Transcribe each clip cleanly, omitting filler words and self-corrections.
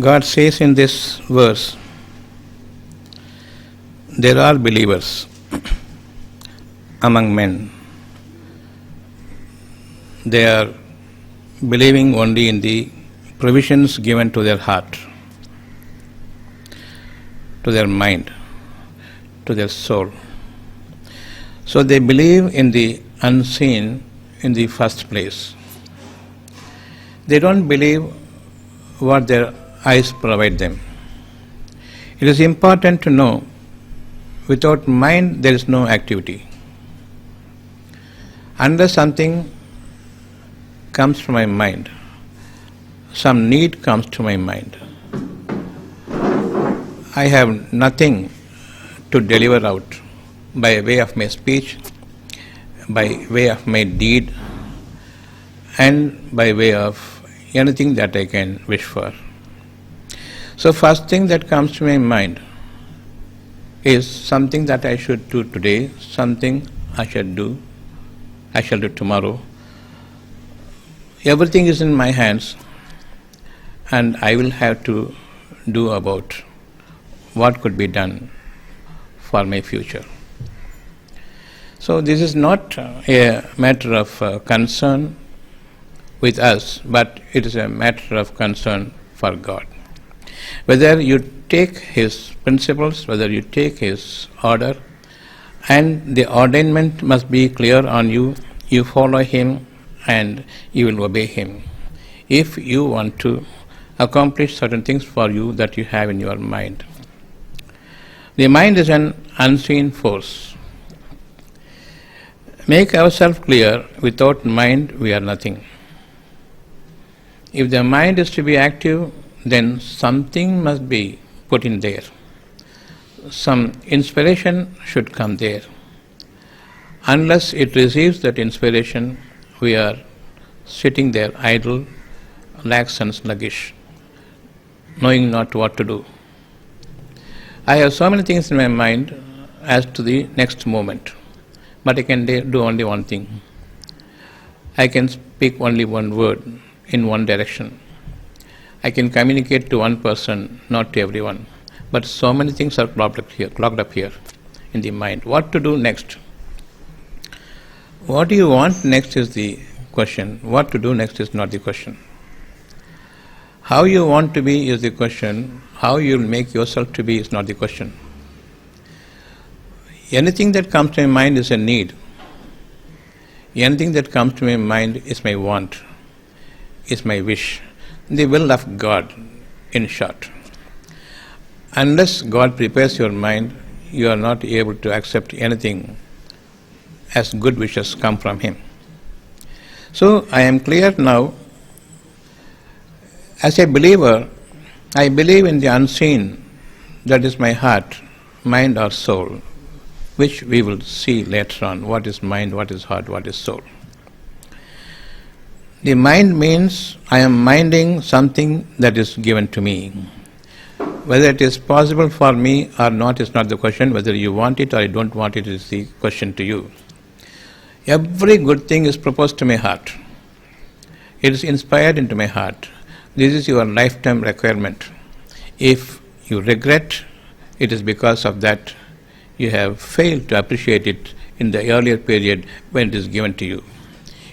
God says in this verse, there are believers among men. They are believing only in the provisions given to their heart, to their mind, to their soul. So they believe in the unseen in the first place. They don't believe what their eyes provide them. It is important to know without mind there is no activity. Unless something comes to my mind, some need comes to my mind, I have nothing to deliver out by way of my speech, by way of my deed, and by way of anything that I can wish for. So first thing that comes to my mind is something that I should do today, something I shall do tomorrow. Everything is in my hands, and I will have to do about what could be done for my future. So this is not a matter of concern with us, but it is a matter of concern for God. Whether you take His principles, whether you take His order, and the ordainment must be clear on you, you follow Him and you will obey Him. If you want to accomplish certain things for you that you have in your mind. The mind is an unseen force. Make ourselves clear, without mind we are nothing. If the mind is to be active, then something must be put in there. Some inspiration should come there. Unless it receives that inspiration, we are sitting there idle, lax and sluggish, knowing not what to do. I have so many things in my mind as to the next moment, but I can do only one thing. I can speak only one word in one direction. I can communicate to one person, not to everyone. But so many things are clogged up here in the mind. What to do next? What do you want next is the question. What to do next is not the question. How you want to be is the question. How you will make yourself to be is not the question. Anything that comes to my mind is a need. Anything that comes to my mind is my want, is my wish. The will of God, in short. Unless God prepares your mind, you are not able to accept anything as good wishes come from Him. So I am clear now. As a believer, I believe in the unseen, that is my heart, mind or soul, which we will see later on. What is mind, what is heart, what is soul. The mind means I am minding something that is given to me. Whether it is possible for me or not is not the question. Whether you want it or you don't want it is the question to you. Every good thing is proposed to my heart. It is inspired into my heart. This is your lifetime requirement. If you regret, it is because of that you have failed to appreciate it in the earlier period when it is given to you.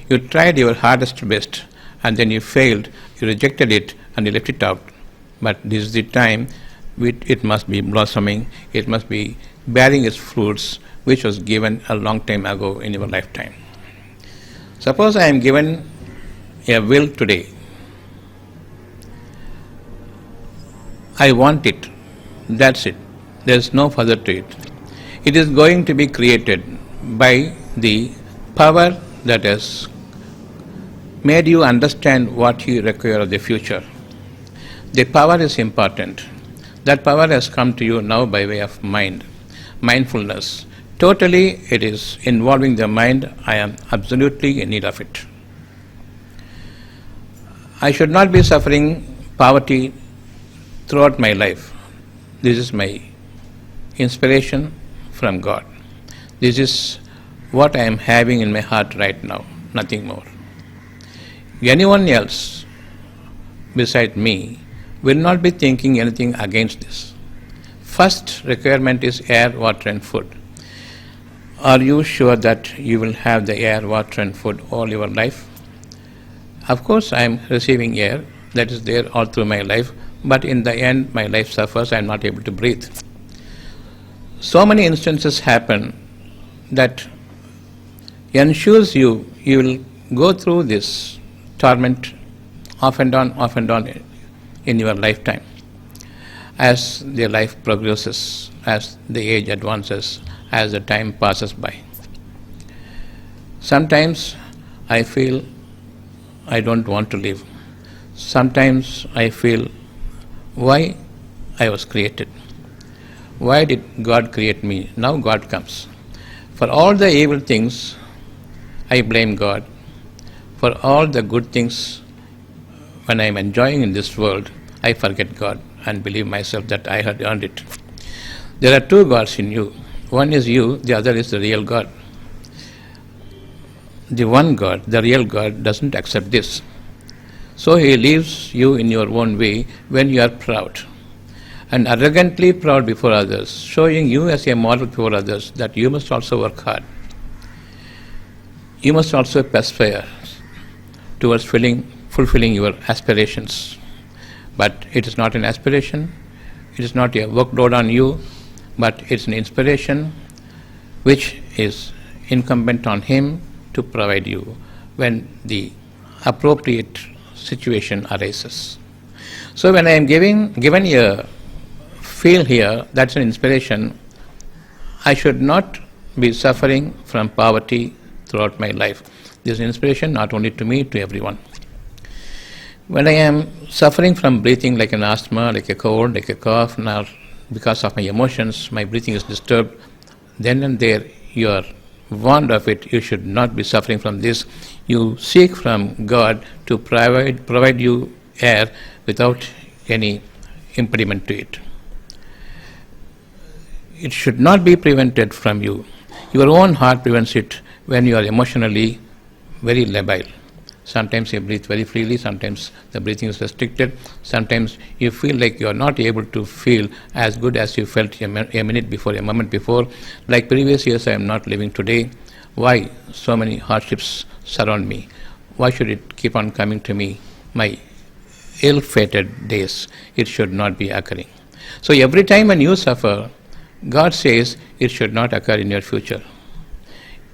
You tried your hardest best and then you failed, you rejected it and you left it out. But this is the time it must be blossoming, it must be bearing its fruits, which was given a long time ago in your lifetime. Suppose I am given a will today. I want it. That's it. There is no further to it. It is going to be created by the power that has made you understand what you require of the future. The power is important. That power has come to you now by way of mind, mindfulness. Totally it is involving the mind. I am absolutely in need of it. I should not be suffering poverty throughout my life. This is my inspiration from God. This is what I am having in my heart right now, nothing more. Anyone else beside me will not be thinking anything against this. First requirement is air, water and food. Are you sure that you will have the air, water and food all your life? Of course, I am receiving air, that is there all through my life, but in the end my life suffers, I am not able to breathe. So many instances happen that ensures you will go through this torment off and on in your lifetime. As the life progresses, as the age advances, as the time passes by. Sometimes I feel I don't want to live. Sometimes I feel why I was created. Why did God create me? Now God comes. For all the evil things, I blame God. For all the good things, when I am enjoying in this world, I forget God and believe myself that I had earned it. There are two gods in you. One is you, the other is the real God. The one God, the real God, doesn't accept this. So he leaves you in your own way when you are proud and arrogantly proud before others, showing you as a model before others that you must also work hard. You must also perspire towards fulfilling your aspirations. But it is not an aspiration, it is not a workload on you, but it's an inspiration which is incumbent on Him to provide you when the appropriate situation arises. So when I am given a feel here, that's an inspiration, I should not be suffering from poverty throughout my life. This is an inspiration not only to me, to everyone. When I am suffering from breathing like an asthma, like a cold, like a cough, now because of my emotions, my breathing is disturbed, then and there you are warned of it. You should not be suffering from this. You seek from God to provide you air without any impediment to it. It should not be prevented from you. Your own heart prevents it when you are emotionally very labile. Sometimes you breathe very freely, sometimes the breathing is restricted, sometimes you feel like you are not able to feel as good as you felt a minute before, a moment before. Like previous years, I am not living today. Why so many hardships surround me? Why should it keep on coming to me? My ill-fated days, it should not be occurring. So every time when you suffer, God says it should not occur in your future.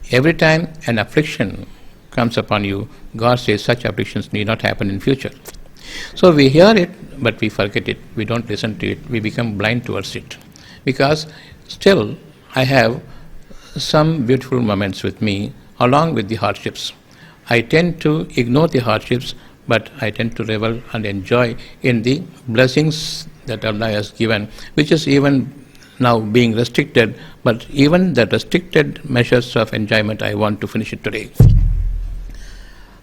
Every time an affliction comes upon you, God says such afflictions need not happen in future. So we hear it, but we forget it. We don't listen to it. We become blind towards it. Because still I have some beautiful moments with me along with the hardships. I tend to ignore the hardships, but I tend to revel and enjoy in the blessings that Allah has given, which is even now being restricted, but even the restricted measures of enjoyment, I want to finish it today.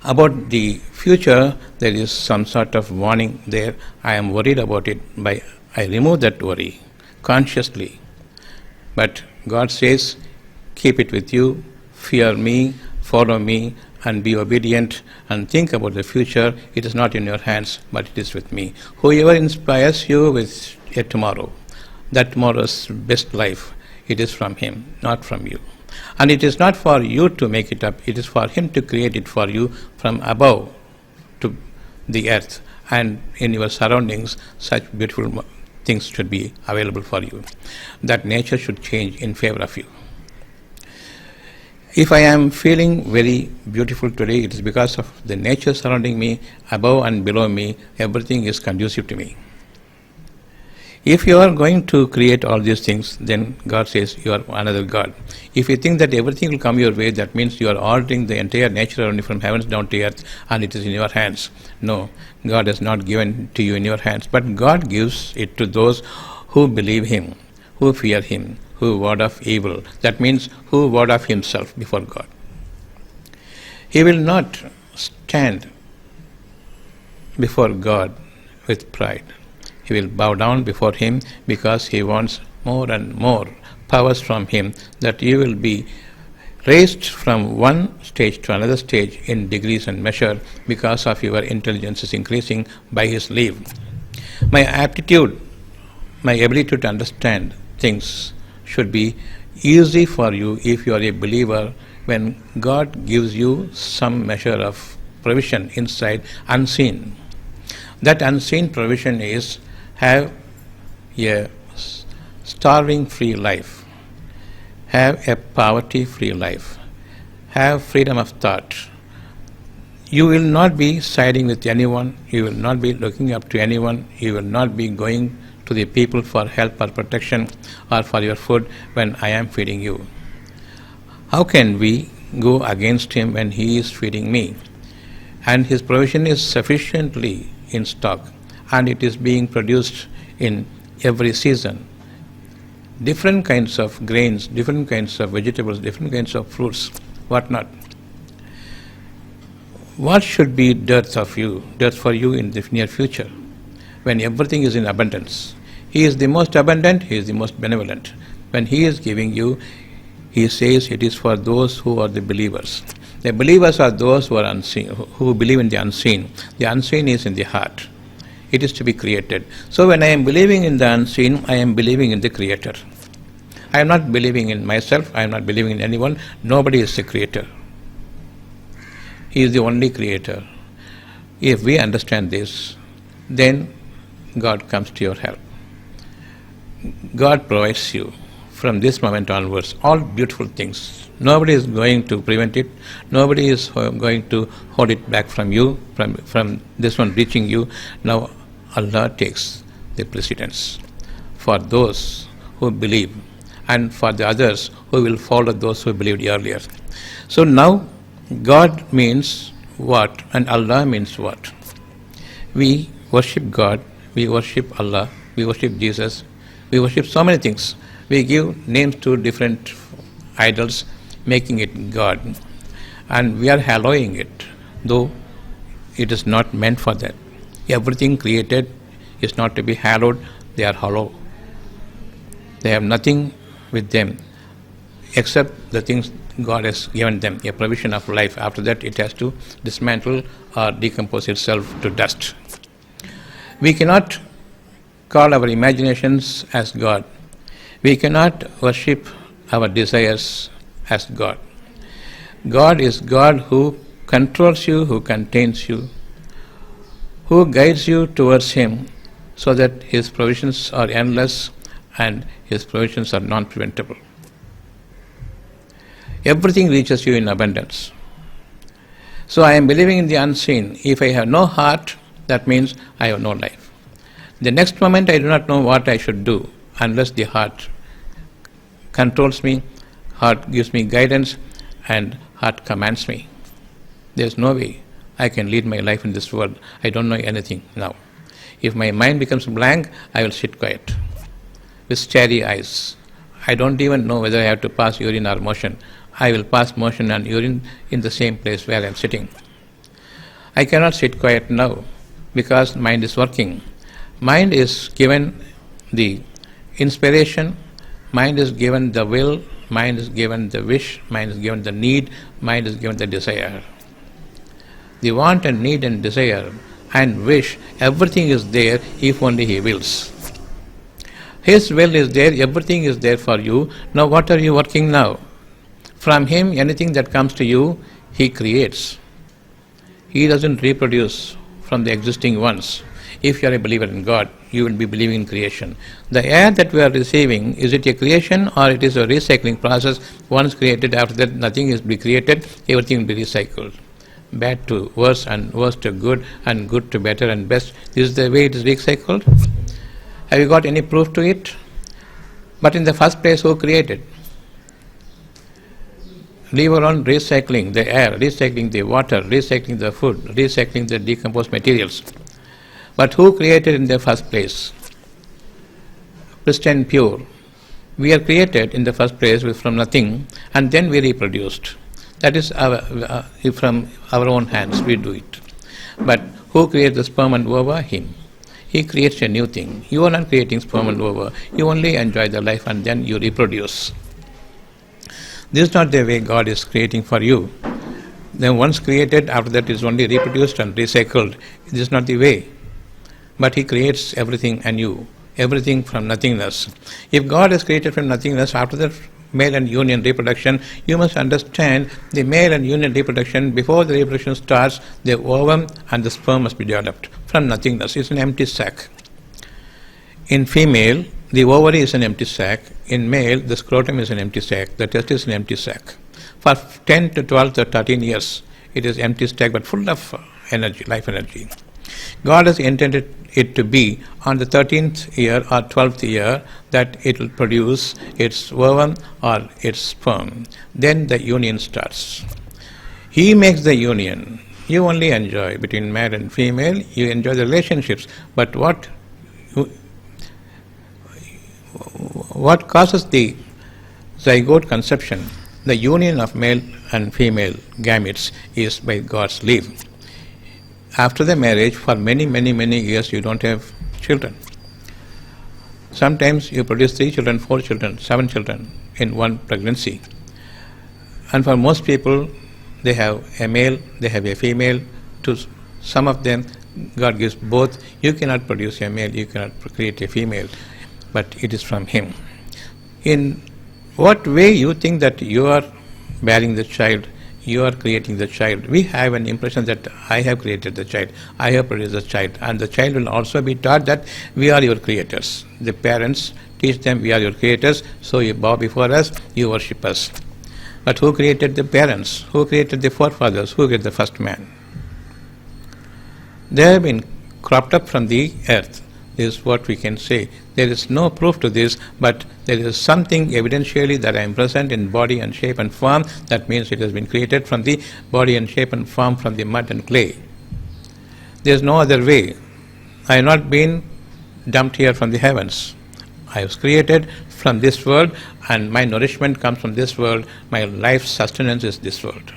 About the future, there is some sort of warning there. I am worried about it. I remove that worry consciously. But God says, keep it with you, fear me, follow me, and be obedient, and think about the future. It is not in your hands, but it is with me. Whoever inspires you with a tomorrow, that tomorrow's best life, it is from Him, not from you. And it is not for you to make it up, it is for Him to create it for you from above to the earth. And in your surroundings, such beautiful things should be available for you. That nature should change in favor of you. If I am feeling very beautiful today, it is because of the nature surrounding me, above and below me, everything is conducive to me. If you are going to create all these things, then God says you are another God. If you think that everything will come your way, that means you are ordering the entire nature around you from heavens down to earth, and it is in your hands. No, God has not given to you in your hands, but God gives it to those who believe Him, who fear Him, who ward off evil. That means who ward off himself before God. He will not stand before God with pride. He will bow down before Him because He wants more and more powers from Him, that you will be raised from one stage to another stage in degrees and measure because of your intelligence is increasing by His leave. My aptitude, my ability to understand things should be easy for you if you are a believer when God gives you some measure of provision inside unseen. That unseen provision is have a starving free life, have a poverty free life, have freedom of thought. You will not be siding with anyone, you will not be looking up to anyone, you will not be going to the people for help or protection or for your food when I am feeding you. How can we go against him when he is feeding me? And his provision is sufficiently in stock and it is being produced in every season. Different kinds of grains, different kinds of vegetables, different kinds of fruits, whatnot. What should be dearth for you in the near future when everything is in abundance? He is the most abundant, he is the most benevolent. When he is giving you, he says it is for those who are the believers. The believers are those who are unseen, who believe in the unseen. The unseen is in the heart. It is to be created. So when I am believing in the unseen, I am believing in the Creator. I am not believing in myself, I am not believing in anyone. Nobody is the Creator. He is the only Creator. If we understand this, then God comes to your help. God provides you from this moment onwards all beautiful things. Nobody is going to prevent it. Nobody is going to hold it back from you, from this one reaching you. Now Allah takes the precedence for those who believe and for the others who will follow those who believed earlier. So now God means what and Allah means what? We worship God, we worship Allah, we worship Jesus, we worship so many things. We give names to different idols, making it God, and we are hallowing it, though it is not meant for that. Everything created is not to be hallowed, they are hollow. They have nothing with them except the things God has given them, a provision of life. After that it has to dismantle or decompose itself to dust. We cannot call our imaginations as God. We cannot worship our desires as God. God is God who controls you, who contains you, who guides you towards Him so that His provisions are endless and His provisions are non-preventable. Everything reaches you in abundance. So I am believing in the unseen. If I have no heart, that means I have no life. The next moment I do not know what I should do unless the heart controls me, heart gives me guidance, and heart commands me. There is no way I can lead my life in this world. I don't know anything now. If my mind becomes blank, I will sit quiet with starry eyes. I don't even know whether I have to pass urine or motion. I will pass motion and urine in the same place where I am sitting. I cannot sit quiet now because mind is working. Mind is given the inspiration, mind is given the will, mind is given the wish, mind is given the need, mind is given the desire. The want and need and desire and wish, everything is there if only He wills. His will is there, everything is there for you. Now what are you working now? From Him, anything that comes to you, He creates. He doesn't reproduce from the existing ones. If you are a believer in God, you will be believing in creation. The air that we are receiving, is it a creation or it is a recycling process? Once created, after that nothing is be created, everything will be recycled. Bad to worse and worse to good and good to better and best. This is the way it is recycled. Have you got any proof to it? But in the first place, who created? Leave alone recycling the air, recycling the water, recycling the food, recycling the decomposed materials. But who created in the first place? Pristine, pure. We are created in the first place from nothing, and then we reproduced. That is from our own hands we do it. But who creates the sperm and ova? Him. He creates a new thing. You are not creating sperm and ova. You only enjoy the life and then you reproduce. This is not the way God is creating for you. Then once created, after that is only reproduced and recycled. This is not the way. but He creates everything anew, everything from nothingness. If God is created from nothingness, after the male and union reproduction, you must understand the male and union reproduction, before the reproduction starts, the ovum and the sperm must be developed from nothingness. It's an empty sac. In female, the ovary is an empty sac. In male, the scrotum is an empty sac. The testis is an empty sac. For 10 to 12 or 13 years, it is empty sac but full of energy, life energy. God has intended it to be on the 13th year or 12th year that it will produce its ovum or its sperm. Then the union starts. He makes the union. You only enjoy between male and female, you enjoy the relationships. But what causes the zygote conception, the union of male and female gametes, is by God's leave. After the marriage, for many years, you don't have children. Sometimes you produce 3 children, 4 children, 7 children in one pregnancy. And for most people, they have a male, they have a female. To some of them, God gives both. You cannot produce a male, you cannot create a female, but it is from Him. In what way you think that you are bearing the child, you are creating the child? We have an impression that I have created the child, I have produced the child, and the child will also be taught that we are your creators. The parents teach them we are your creators, so you bow before us, you worship us. But who created the parents? Who created the forefathers? Who created the first man? They have been cropped up from the earth. This is what we can say. There is no proof to this, but there is something evidentially that I am present in body and shape and form. That means it has been created from the body and shape and form, from the mud and clay. There is no other way. I have not been dumped here from the heavens. I was created from this world, and my nourishment comes from this world. My life sustenance is this world.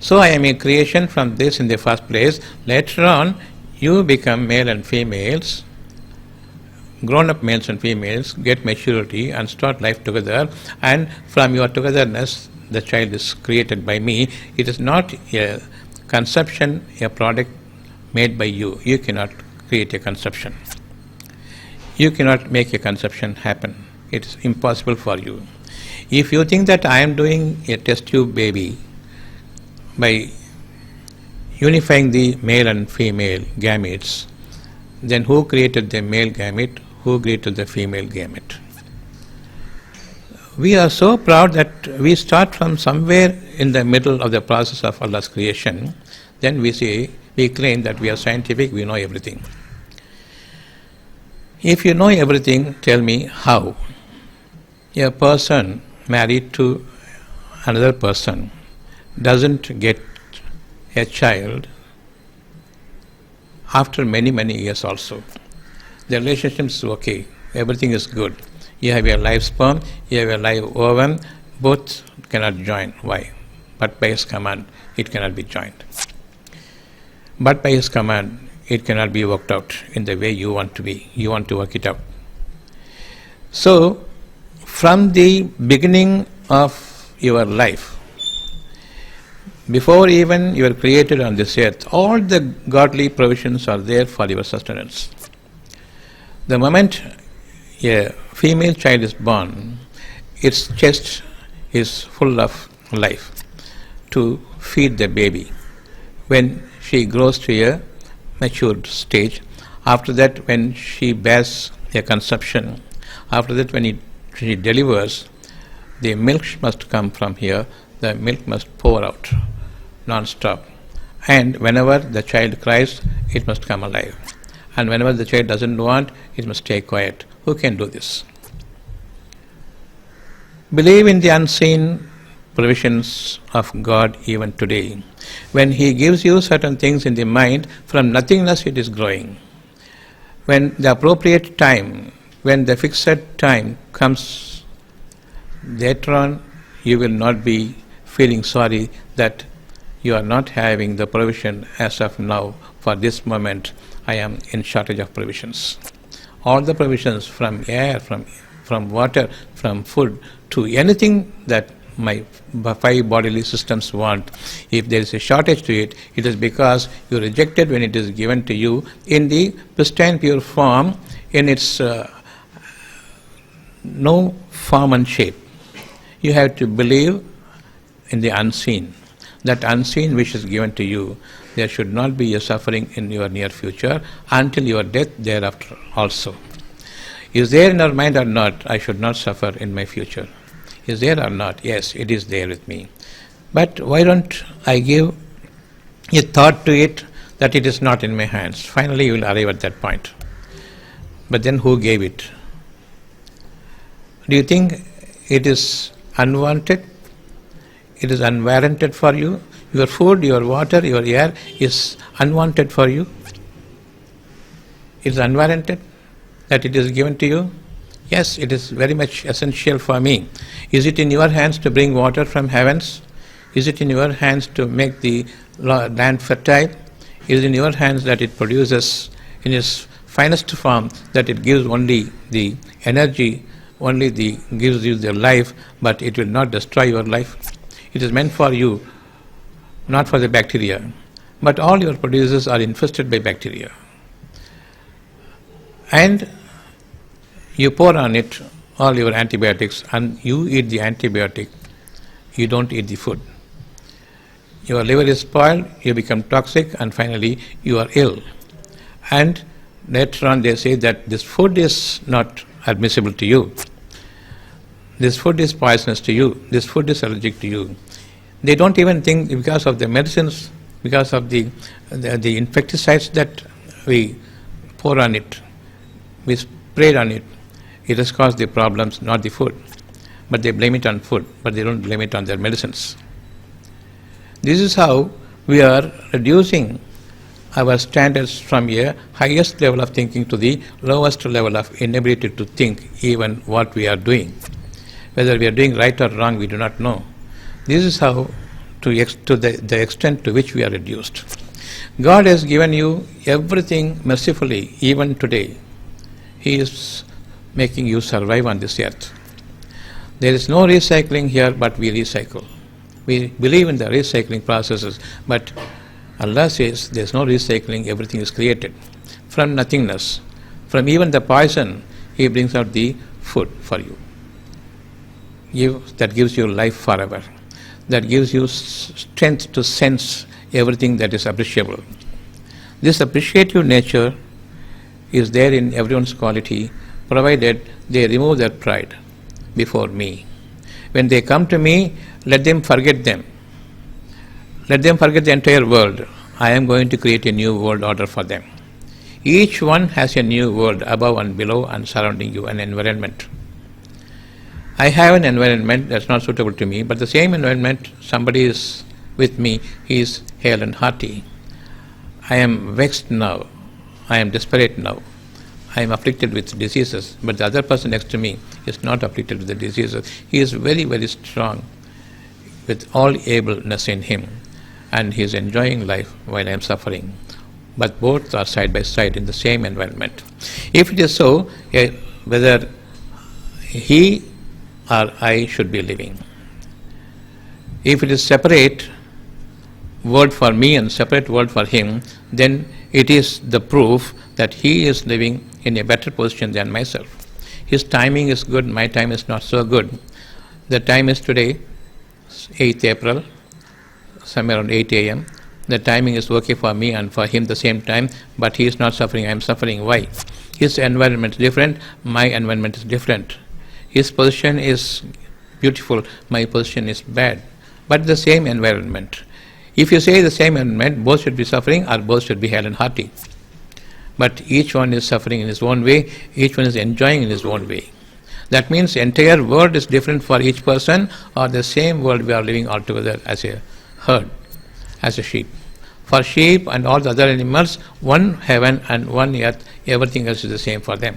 So I am a creation from this in the first place. Later on, you become male and females, grown-up males and females, get maturity and start life together, and from your togetherness, the child is created by me. It is not a conception, a product made by you. You cannot create a conception. You cannot make a conception happen. It is impossible for you. If you think that I am doing a test tube baby by unifying the male and female gametes, then who created the male gamete? Who created the female gamete? We are so proud that we start from somewhere in the middle of the process of Allah's creation. Then we claim that we are scientific, we know everything. If you know everything, tell me how a person married to another person doesn't get a child after many years also. The relationship is okay, everything is good. You have a live sperm, you have a live ovum, both cannot join. Why? But by His command, it cannot be joined. But by His command, it cannot be worked out in the way you want to be. You want to work it out. So, from the beginning of your life, before even you are created on this earth, all the godly provisions are there for your sustenance. The moment a female child is born, its chest is full of life to feed the baby. When she grows to a matured stage, after that when she bears a conception, after that when she delivers, the milk must come from here, the milk must pour out non-stop. And whenever the child cries, it must come alive. And whenever the child doesn't want, it must stay quiet. Who can do this? Believe in the unseen provisions of God even today. When He gives you certain things in the mind, from nothingness it is growing. When the appropriate time, when the fixed time comes, later on you will not be feeling sorry that you are not having the provision as of now. For this moment, I am in shortage of provisions. All the provisions from air, from water, from food, to anything that my five bodily systems want. If there is a shortage to it, it is because you reject it when it is given to you in the pristine pure form, in its no form and shape. You have to believe in the unseen. That unseen which is given to you, there should not be a suffering in your near future until your death thereafter also. Is there in our mind or not, I should not suffer in my future? Is there or not? Yes, it is there with me. But why don't I give a thought to it that it is not in my hands? Finally you will arrive at that point. But then who gave it? Do you think it is unwanted? It is unwarranted for you? Your food, your water, your air is unwanted for you? It is unwarranted that it is given to you? Yes, it is very much essential for me. Is it in your hands to bring water from heavens? Is it in your hands to make the land fertile? Is it in your hands that it produces in its finest form, that it gives only the energy, gives you the life, but it will not destroy your life? It is meant for you, not for the bacteria. But all your producers are infested by bacteria. And you pour on it all your antibiotics and you eat the antibiotic, you don't eat the food. Your liver is spoiled, you become toxic, and finally you are ill. And later on they say that this food is not admissible to you. This food is poisonous to you. This food is allergic to you. They don't even think because of the medicines, because of the insecticides that we pour on it, we sprayed on it, it has caused the problems, not the food. But they blame it on food, but they don't blame it on their medicines. This is how we are reducing our standards from a highest level of thinking to the lowest level of inability to think even what we are doing. Whether we are doing right or wrong, we do not know. This is how, to the extent to which we are reduced. God has given you everything mercifully, even today. He is making you survive on this earth. There is no recycling here, but we recycle. We believe in the recycling processes, but Allah says there is no recycling, everything is created. From nothingness, from even the poison, He brings out the food for you. That gives you life forever. That gives you strength to sense everything that is appreciable. This appreciative nature is there in everyone's quality, provided they remove their pride before me. When they come to me, let them forget them. Let them forget the entire world. I am going to create a new world order for them. Each one has a new world above and below and surrounding you, an environment. I have an environment that's not suitable to me, but the same environment, somebody is with me, he is hale and hearty. I am vexed now. I am desperate now. I am afflicted with diseases, but the other person next to me is not afflicted with the diseases. He is very, very strong with all ableness in him, and he is enjoying life while I am suffering. But both are side by side in the same environment. If it is so, whether he or I should be living. If it is separate world for me and separate world for him, then it is the proof that he is living in a better position than myself. His timing is good, my time is not so good. The time is today, 8th April, somewhere around 8 a.m. The timing is okay for me and for him the same time, but he is not suffering, I am suffering. Why? His environment is different, my environment is different. His position is beautiful, my position is bad, but the same environment. If you say the same environment, both should be suffering or both should be hale and hearty. But each one is suffering in his own way, each one is enjoying in his own way. That means the entire world is different for each person, or the same world we are living all together as a herd, as a sheep. For sheep and all the other animals, one heaven and one earth, everything else is the same for them.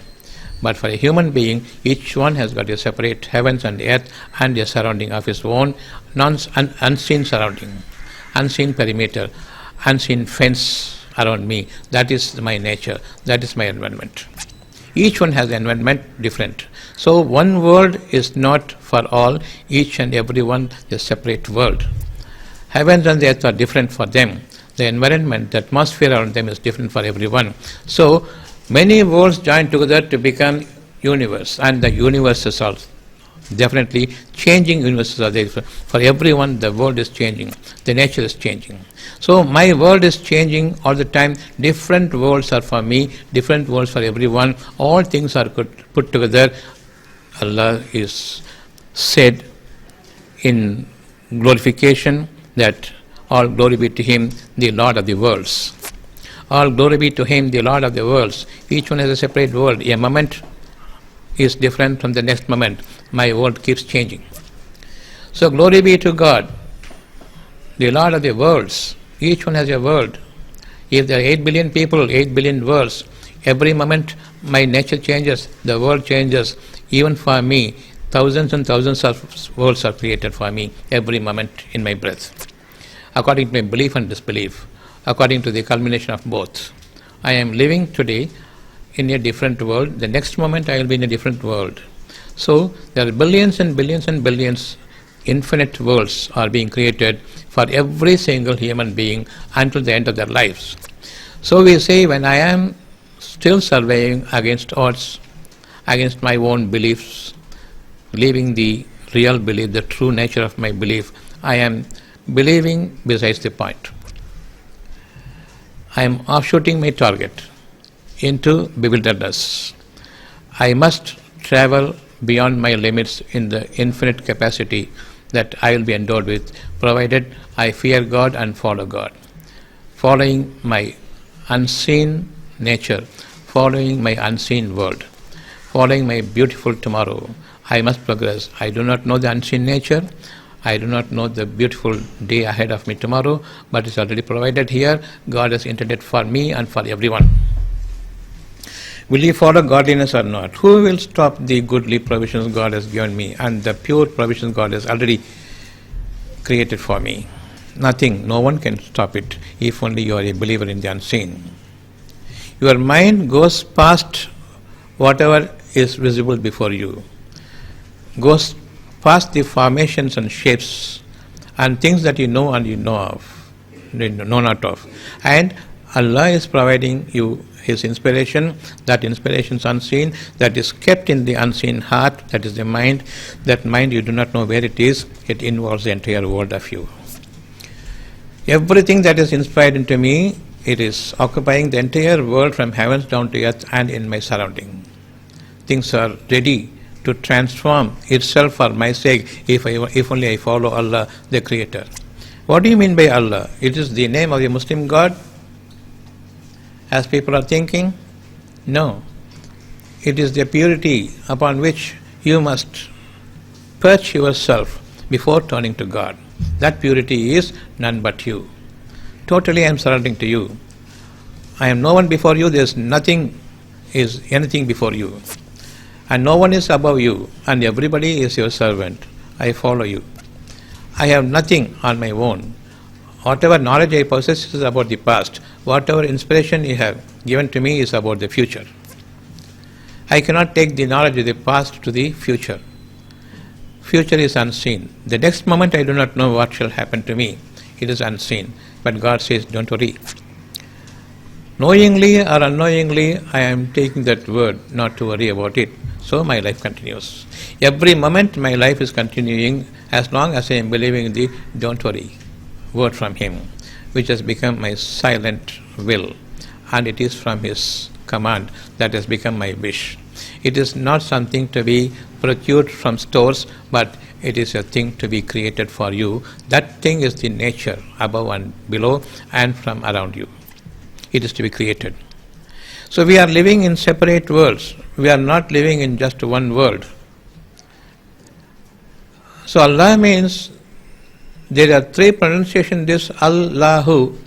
But for a human being, each one has got a separate heavens and earth and a surrounding of his own, unseen surrounding, unseen perimeter, unseen fence around me. That is my nature, that is my environment. Each one has environment different. So one world is not for all. Each and every one is a separate world. Heavens and the earth are different for them. The environment, the atmosphere around them is different for everyone. So many worlds join together to become universe, and the universes are definitely changing. Universes are there. For everyone, the world is changing. The nature is changing. So my world is changing all the time. Different worlds are for me, different worlds for everyone. All things are put together. Allah is said in glorification that all glory be to Him, the Lord of the worlds. All glory be to Him, the Lord of the worlds. Each one has a separate world. A moment is different from the next moment. My world keeps changing. So glory be to God, the Lord of the worlds. Each one has a world. If there are 8 billion people, 8 billion worlds, every moment my nature changes, the world changes. Even for me, thousands and thousands of worlds are created for me every moment in my breath, according to my belief and disbelief, according to the culmination of both. I am living today in a different world. The next moment I will be in a different world. So there are billions and billions and billions, infinite worlds are being created for every single human being until the end of their lives. So we say, when I am still surveying against odds, against my own beliefs, leaving the real belief, the true nature of my belief, I am believing besides the point. I am offshooting my target into bewilderness. I must travel beyond my limits in the infinite capacity that I will be endowed with, provided I fear God and follow God. Following my unseen nature, following my unseen world, following my beautiful tomorrow, I must progress. I do not know the unseen nature. I do not know the beautiful day ahead of me tomorrow, but it's already provided here. God has intended for me and for everyone. Will you follow godliness or not? Who will stop the goodly provisions God has given me and the pure provisions God has already created for me? Nothing. No one can stop it if only you are a believer in the unseen. Your mind goes past whatever is visible before you, goes past the formations and shapes and things that you know and you know not of. And Allah is providing you His inspiration. That inspiration is unseen, that is kept in the unseen heart, that is the mind. That mind, you do not know where it is. It involves the entire world of you. Everything that is inspired into me, it is occupying the entire world from heavens down to earth and in my surrounding. Things are ready to transform itself for my sake if only I follow Allah, the Creator. What do you mean by Allah? It is the name of a Muslim God, as people are thinking? No. It is the purity upon which you must perch yourself before turning to God. That purity is none but you. Totally I am surrendering to you. I am no one before you. There is nothing is anything before you. And no one is above you. And everybody is your servant. I follow you. I have nothing on my own. Whatever knowledge I possess is about the past. Whatever inspiration you have given to me is about the future. I cannot take the knowledge of the past to the future. Future is unseen. The next moment I do not know what shall happen to me. It is unseen. But God says, don't worry. Knowingly or unknowingly, I am taking that word not to worry about it. So my life continues. Every moment my life is continuing as long as I am believing the don't worry word from Him, which has become my silent will, and it is from His command that has become my wish. It is not something to be procured from stores, but it is a thing to be created for you. That thing is the nature above and below and from around you. It is to be created. So we are living in separate worlds. We are not living in just one world. So Allah means, there are three pronunciations this Allahu.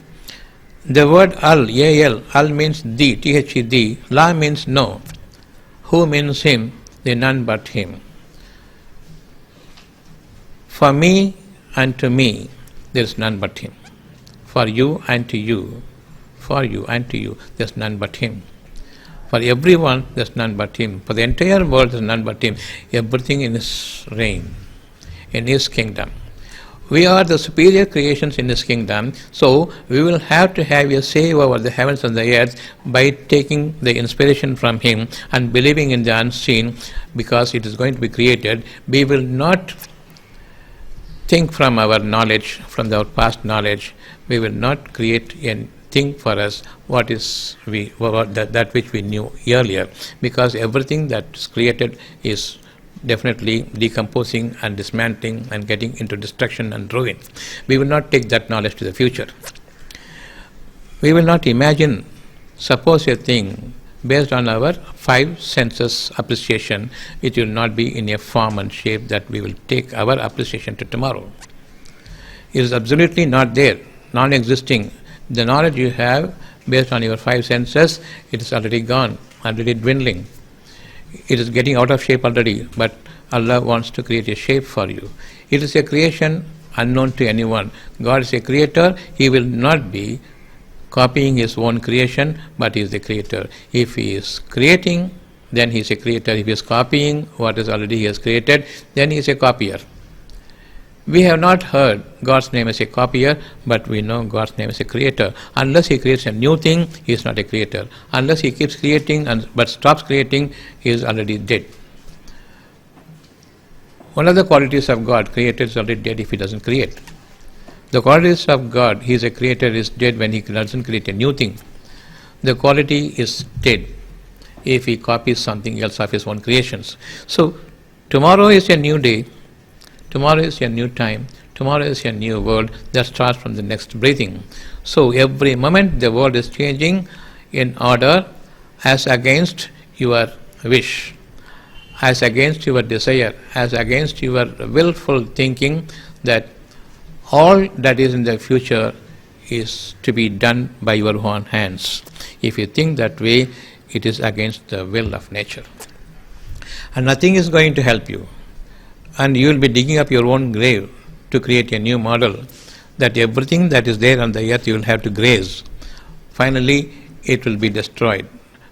The word Al, A-L, Al means the, T-H-E, the. La means no. Who means Him, the none but Him. For me and to me, there is none but Him. For you and to you, there is none but Him. For everyone, there's none but Him. For the entire world, there's none but Him. Everything in His reign, in His kingdom. We are the superior creations in His kingdom, so we will have to have a say over the heavens and the earth by taking the inspiration from Him and believing in the unseen, because it is going to be created. We will not think from our knowledge, from our past knowledge. We will not create a thing for us that which we knew earlier, because everything that is created is definitely decomposing and dismantling and getting into destruction and ruin. We will not take that knowledge to the future. We will not imagine, suppose a thing based on our five senses appreciation, it will not be in a form and shape that we will take our appreciation to tomorrow. It is absolutely not there, non-existing. The knowledge you have based on your five senses, it is already gone, already dwindling. It is getting out of shape already, but Allah wants to create a shape for you. It is a creation unknown to anyone. God is a creator. He will not be copying His own creation, but He is the creator. If He is creating, then He is a creator. If He is copying what is already He has created, then He is a copier. We have not heard God's name as a copier, but we know God's name as a creator. Unless He creates a new thing, He is not a creator. Unless He keeps creating but stops creating, He is already dead. One of the qualities of God, creator, is already dead if He doesn't create. The qualities of God, He is a creator, is dead when He doesn't create a new thing. The quality is dead if He copies something else of His own creations. So, tomorrow is a new day. Tomorrow is a new time. Tomorrow is a new world that starts from the next breathing. So every moment the world is changing in order as against your wish, as against your desire, as against your willful thinking that all that is in the future is to be done by your own hands. If you think that way, it is against the will of nature. And nothing is going to help you. And you will be digging up your own grave to create a new model, that everything that is there on the earth you will have to graze. Finally, it will be destroyed.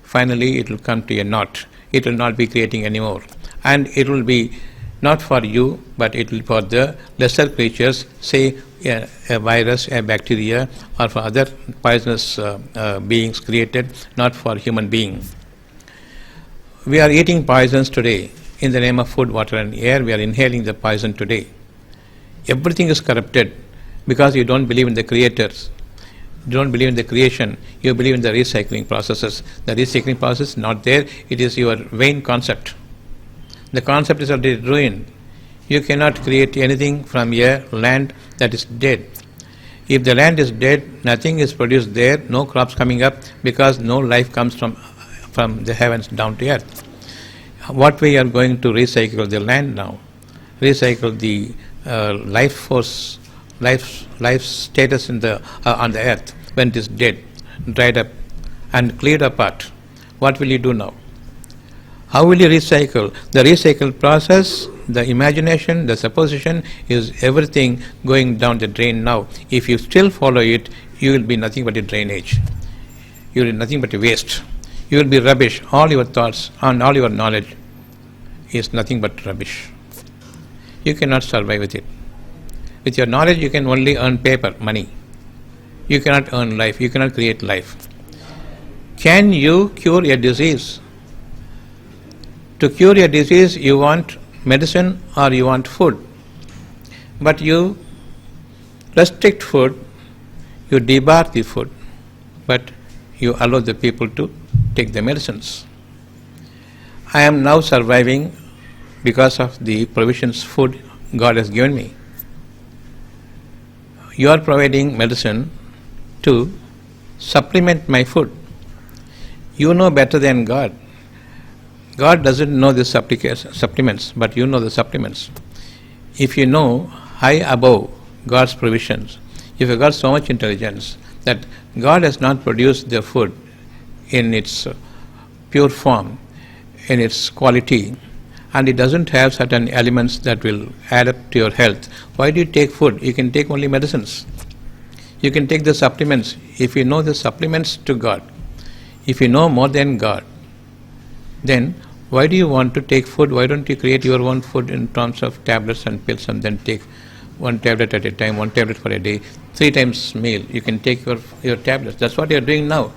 Finally, it will come to a naught. It will not be creating anymore. And it will be not for you, but it will be for the lesser creatures, say a virus, a bacteria, or for other poisonous beings created, not for human beings. We are eating poisons today. In the name of food, water and air, we are inhaling the poison today. Everything is corrupted because you don't believe in the creators. You don't believe in the creation. You believe in the recycling processes. The recycling process is not there. It is your vain concept. The concept is already ruined. You cannot create anything from a land that is dead. If the land is dead, nothing is produced there, no crops coming up, because no life comes from the heavens down to earth. What we are going to recycle the land now, recycle the life force, life status in on the earth when it is dead, dried up and cleared apart. What will you do now? How will you recycle? The recycle process, the imagination, the supposition is everything going down the drain now. If you still follow it, you will be nothing but a drainage. You will be nothing but a waste. You will be rubbish. All your thoughts and all your knowledge is nothing but rubbish. You cannot survive with it. With your knowledge, you can only earn paper, money. You cannot earn life. You cannot create life. Can you cure a disease? To cure a disease, you want medicine or you want food. But you restrict food, you debar the food, but you allow the people to take the medicines. I am now surviving because of the provisions food God has given me. You are providing medicine to supplement my food. You know better than God. God doesn't know the supplements, but you know the supplements. If you know high above God's provisions, if you got so much intelligence that God has not produced the food in its pure form, in its quality, and it doesn't have certain elements that will add up to your health, why do you take food? You can take only medicines. You can take the supplements. If you know the supplements to God, if you know more than God, then why do you want to take food? Why don't you create your own food in terms of tablets and pills and then take one tablet at a time, one tablet for a day, 3 times meal? You can take your tablets. That's what you're doing now,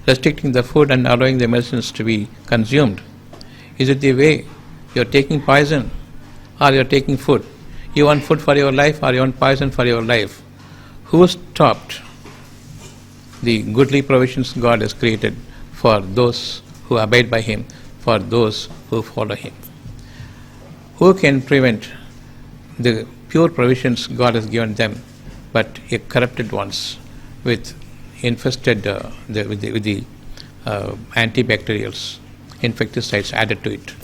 restricting the food and allowing the medicines to be consumed. Is it the way you're taking poison or you're taking food? You want food for your life or you want poison for your life? Who stopped the goodly provisions God has created for those who abide by Him, for those who follow Him? Who can prevent the pure provisions God has given them, but a corrupted ones with infested with the antibacterials, insecticides added to it?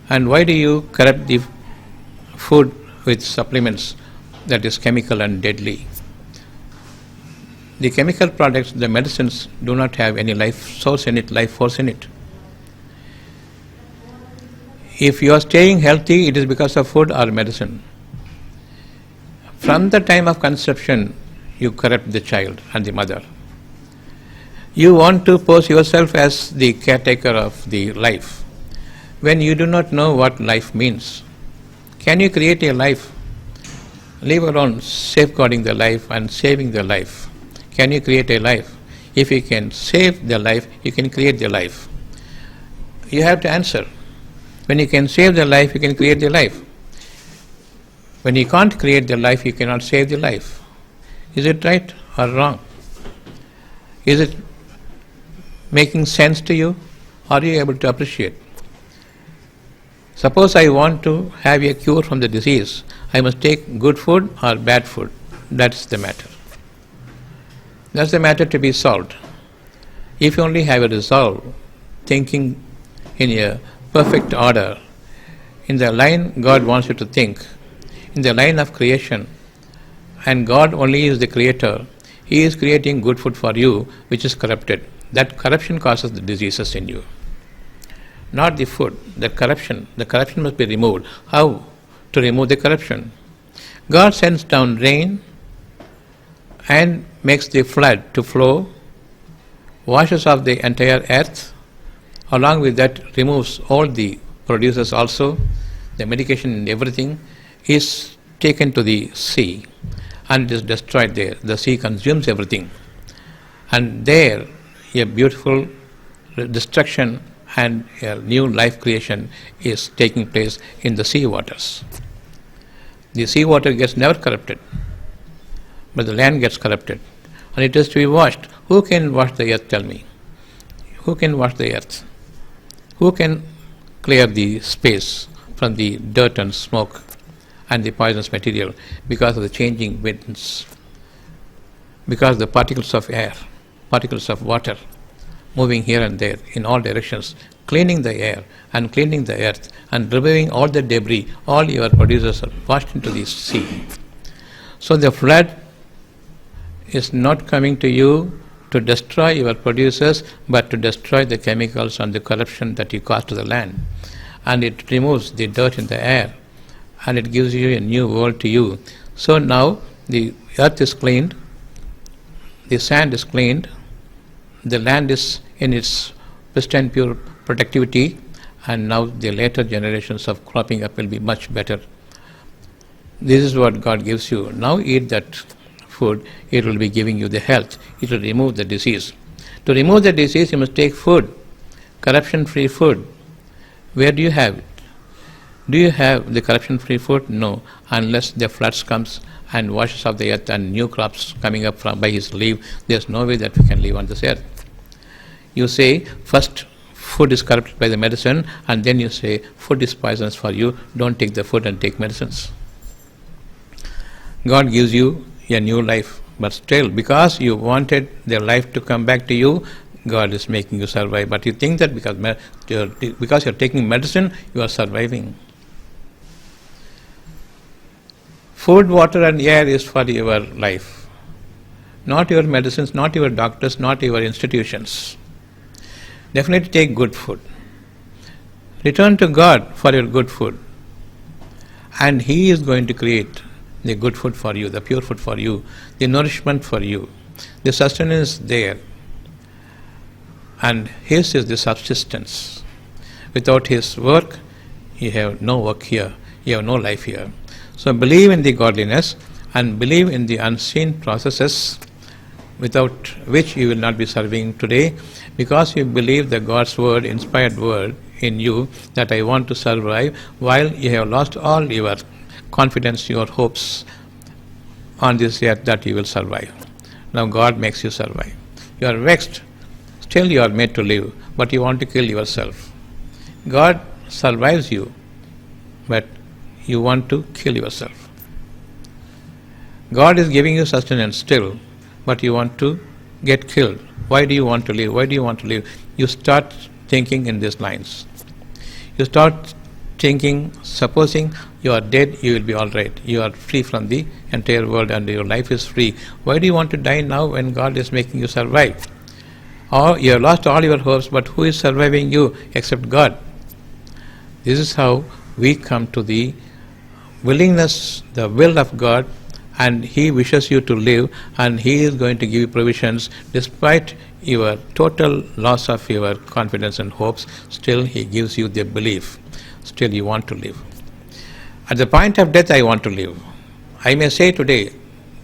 And why do you corrupt the food with supplements that is chemical and deadly? The chemical products, the medicines, do not have any life source in it, life force in it. If you are staying healthy, it is because of food or medicine. From the time of conception, you corrupt the child and the mother. You want to pose yourself as the caretaker of the life, when you do not know what life means. Can you create a life? Leave alone safeguarding the life and saving the life. Can you create a life? If you can save the life, you can create the life. You have to answer. When you can save the life, you can create the life. When you can't create the life, you cannot save the life. Is it right or wrong? Is it making sense to you? Are you able to appreciate? Suppose I want to have a cure from the disease. I must take good food or bad food. That's the matter. That's the matter to be solved. If you only have a resolve, thinking in a perfect order, in the line God wants you to think, in the line of creation, and God only is the creator, He is creating good food for you, which is corrupted. That corruption causes the diseases in you. Not the food, the corruption. The corruption must be removed. How to remove the corruption? God sends down rain and makes the flood to flow, washes off the entire earth, along with that removes all the producers also, the medication and everything is taken to the sea and it is destroyed there. The sea consumes everything. And there a beautiful destruction and a new life creation is taking place in the sea waters. The sea water gets never corrupted, but the land gets corrupted. And it is to be washed. Who can wash the earth, tell me? Who can wash the earth? Who can clear the space from the dirt and smoke and the poisonous material because of the changing winds, because the particles of air, particles of water moving here and there in all directions, cleaning the air and cleaning the earth and removing all the debris, all your producers are washed into the sea. So the flood is not coming to you to destroy your producers, but to destroy the chemicals and the corruption that you cause to the land. And it removes the dirt in the air, and it gives you a new world to you. So now the earth is cleaned, the sand is cleaned, the land is in its pristine pure productivity, and now the later generations of cropping up will be much better. This is what God gives you. Now eat that food, it will be giving you the health. It will remove the disease. To remove the disease, you must take food, corruption-free food. Where do you have it? Do you have the corruption-free food? No, unless the floods comes and washes off the earth and new crops coming up from by His leave, there's no way that we can live on this earth. You say, first food is corrupted by the medicine, and then you say, food is poisonous for you, don't take the food and take medicines. God gives you a new life, but still, because you wanted the life to come back to you, God is making you survive. But you think that because you're taking medicine, you are surviving. Food, water and air is for your life. Not your medicines, not your doctors, not your institutions. Definitely take good food. Return to God for your good food. And He is going to create the good food for you, the pure food for you, the nourishment for you. The sustenance there. and His is the subsistence. Without His work, you have no work here, you have no life here. So believe in the godliness and believe in the unseen processes without which you will not be serving today, because you believe the God's word, inspired word in you, that I want to survive, while you have lost all your confidence, your hopes on this earth that you will survive. Now God makes you survive. You are vexed, still you are made to live, but you want to kill yourself. God survives you, but you want to kill yourself. God is giving you sustenance still, but you want to get killed. Why do you want to live? Why do you want to live? You start thinking in these lines. You start thinking, supposing you are dead, you will be all right. You are free from the entire world and your life is free. Why do you want to die now when God is making you survive? Or you have lost all your hopes, but who is surviving you except God? This is how we come to the willingness, the will of God, and He wishes you to live, and He is going to give you provisions despite your total loss of your confidence and hopes. Still He gives you the belief. Still you want to live. At the point of death, I want to live. I may say today,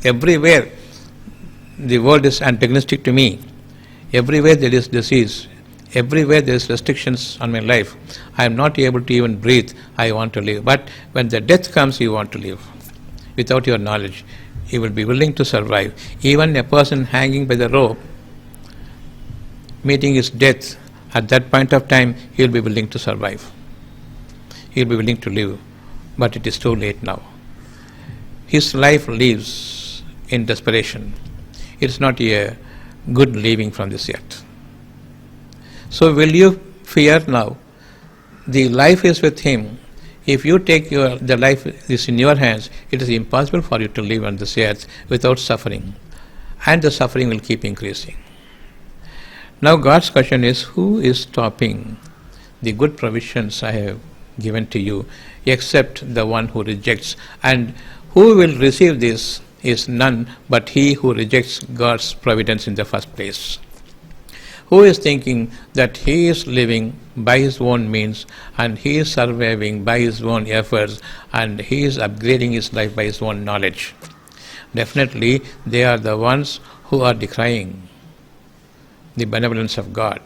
everywhere the world is antagonistic to me, everywhere there is disease, everywhere there is restrictions on my life, I am not able to even breathe, I want to live. But when the death comes, you want to live. Without your knowledge, you will be willing to survive. Even a person hanging by the rope, meeting his death, at that point of time, he will be willing to survive. He will be willing to live. But it is too late now. His life lives in desperation. It is not a good leaving from this earth. So will you fear now? The life is with Him. If you take the life is in your hands, it is impossible for you to live on this earth without suffering. And the suffering will keep increasing. Now God's question is, who is stopping the good provisions I have given to you, except the one who rejects? And who will receive this is none but he who rejects God's providence in the first place. Who is thinking that he is living by his own means and he is surviving by his own efforts and he is upgrading his life by his own knowledge? Definitely they are the ones who are decrying the benevolence of God.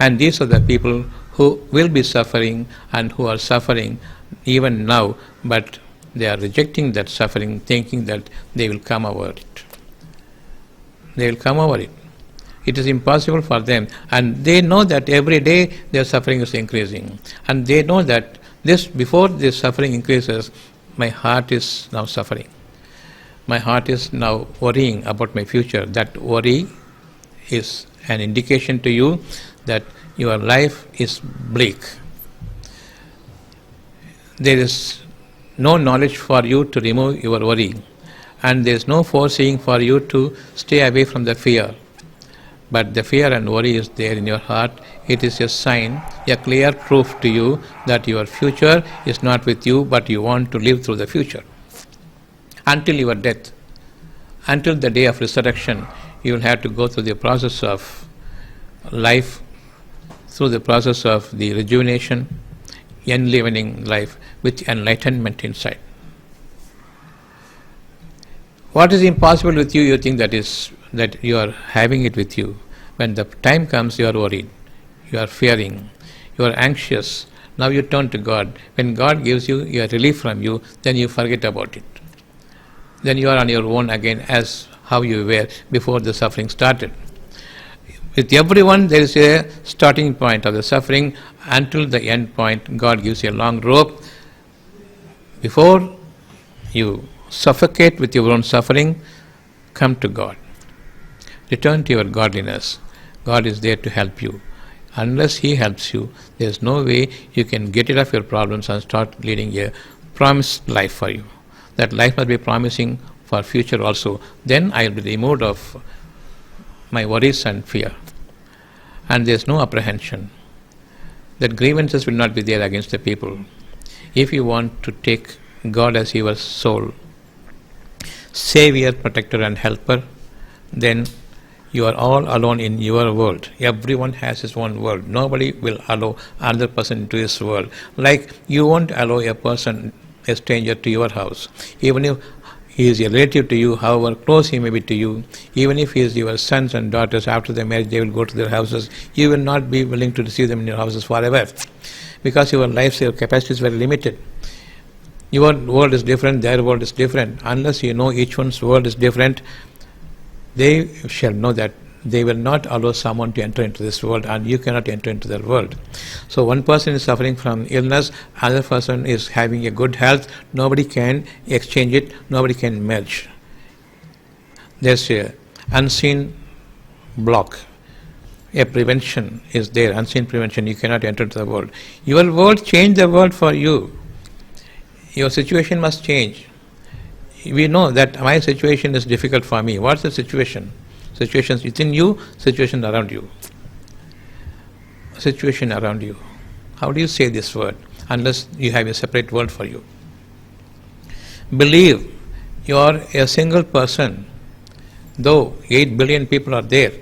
And these are the people who will be suffering and who are suffering even now, but they are rejecting that suffering, thinking that they will come over it. They will come over it. It is impossible for them, and they know that every day their suffering is increasing, and they know that before this suffering increases, my heart is now suffering. My heart is now worrying about my future. That worry is an indication to you that your life is bleak. There is no knowledge for you to remove your worry, and there is no foreseeing for you to stay away from the fear. But the fear and worry is there in your heart. It is a sign, a clear proof to you that your future is not with you, but you want to live through the future. Until your death, until the day of resurrection, you will have to go through the process of life, through the process of the rejuvenation, enlivening life with enlightenment inside. What is impossible with you, you think that you are having it with you. When the time comes, you are worried, you are fearing, you are anxious. Now you turn to God. When God gives you a relief from you, then you forget about it. Then you are on your own again as how you were before the suffering started. With everyone, there is a starting point of the suffering until the end point. God gives you a long rope. Before you suffocate with your own suffering, come to God. Return to your godliness. God is there to help you. Unless He helps you, there is no way you can get rid of your problems and start leading a promised life for you. That life must be promising for future also. Then I will be removed of my worries and fear. And there is no apprehension. That grievances will not be there against the people. If you want to take God as your soul, Savior, Protector and Helper, then You are all alone in your world. Everyone has his own world. Nobody will allow another person into his world. Like you won't allow a stranger to your house. Even if he is a relative to you, however close he may be to you, even if he is your sons and daughters, after their marriage they will go to their houses, you will not be willing to receive them in your houses forever. Because your life, your capacity is very limited. Your world is different, their world is different. Unless you know each one's world is different, they shall know that they will not allow someone to enter into this world, and you cannot enter into their world. So one person is suffering from illness, another person is having a good health. Nobody can exchange it, nobody can merge. There's a unseen block. A prevention is there, unseen prevention. You cannot enter into the world. Your world changed the world for you. Your situation must change. We know that my situation is difficult for me. What's the situation? Situations within you, situation around you. Situation around you. How do you say this word unless you have a separate word for you? Believe you are a single person. Though 8 billion people are there,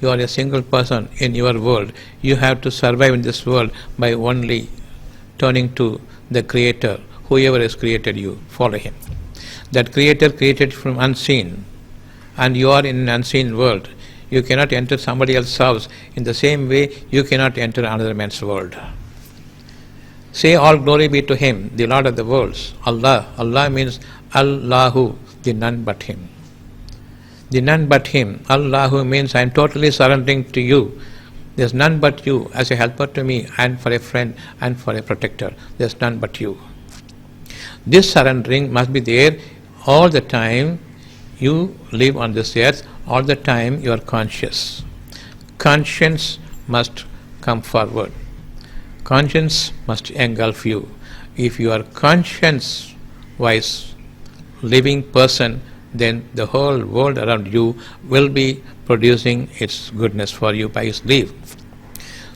you are a single person in your world. You have to survive in this world by only turning to the Creator. Whoever has created you, follow Him. That Creator created from unseen, and you are in an unseen world. You cannot enter somebody else's house. In the same way, you cannot enter another man's world. Say all glory be to Him, the Lord of the worlds. Allah. Allah means Allahu, the none but Him. The none but Him. Allahu means I am totally surrendering to you. There's none but you as a helper to me, and for a friend and for a protector. There's none but you. This surrendering must be there all the time you live on this earth, all the time you are conscious. Conscience must come forward. Conscience must engulf you. If you are conscience-wise living person, then the whole world around you will be producing its goodness for you by its leave.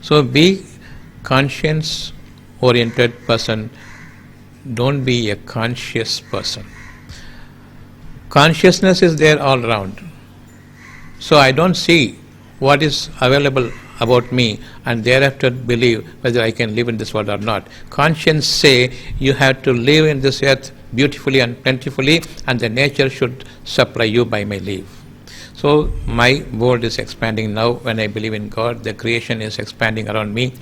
So be conscience-oriented person. Don't be a conscious person. Consciousness is there all around. So I don't see what is available about me and thereafter believe whether I can live in this world or not. Conscience say you have to live in this earth beautifully and plentifully, and the nature should supply you by my leave. So my world is expanding now when I believe in God. The creation is expanding around me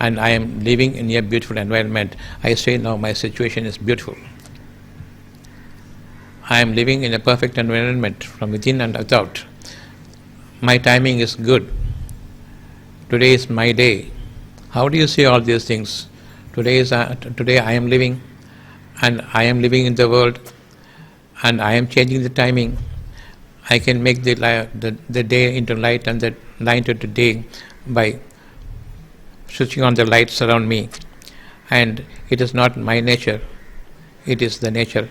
and I am living in a beautiful environment. I say now my situation is beautiful. I am living in a perfect environment from within and without. My timing is good. Today is my day. How do you say all these things? Today I am living, and I am living in the world, and I am changing the timing. I can make the day into light and the night into day by switching on the lights around me. And it is not my nature, it is the nature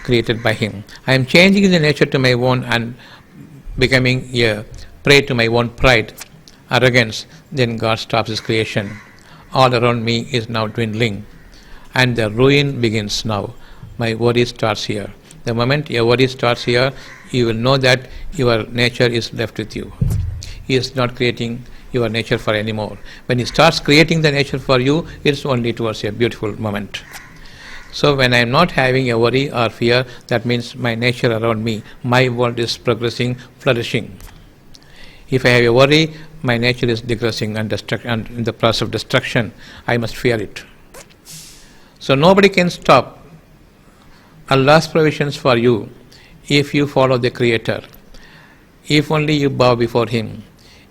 created by Him. I am changing the nature to my own and becoming a prey to my own pride, arrogance. Then God stops His creation. All around me is now dwindling, and the ruin begins now. My worry starts here. The moment your worry starts here, you will know that your nature is left with you. He is not creating your nature for anymore. When He starts creating the nature for you, it's only towards a beautiful moment. So when I am not having a worry or fear, that means my nature around me, my world is progressing, flourishing. If I have a worry, my nature is digressing and in the process of destruction. I must fear it. So nobody can stop Allah's provisions for you if you follow the Creator. If only you bow before Him.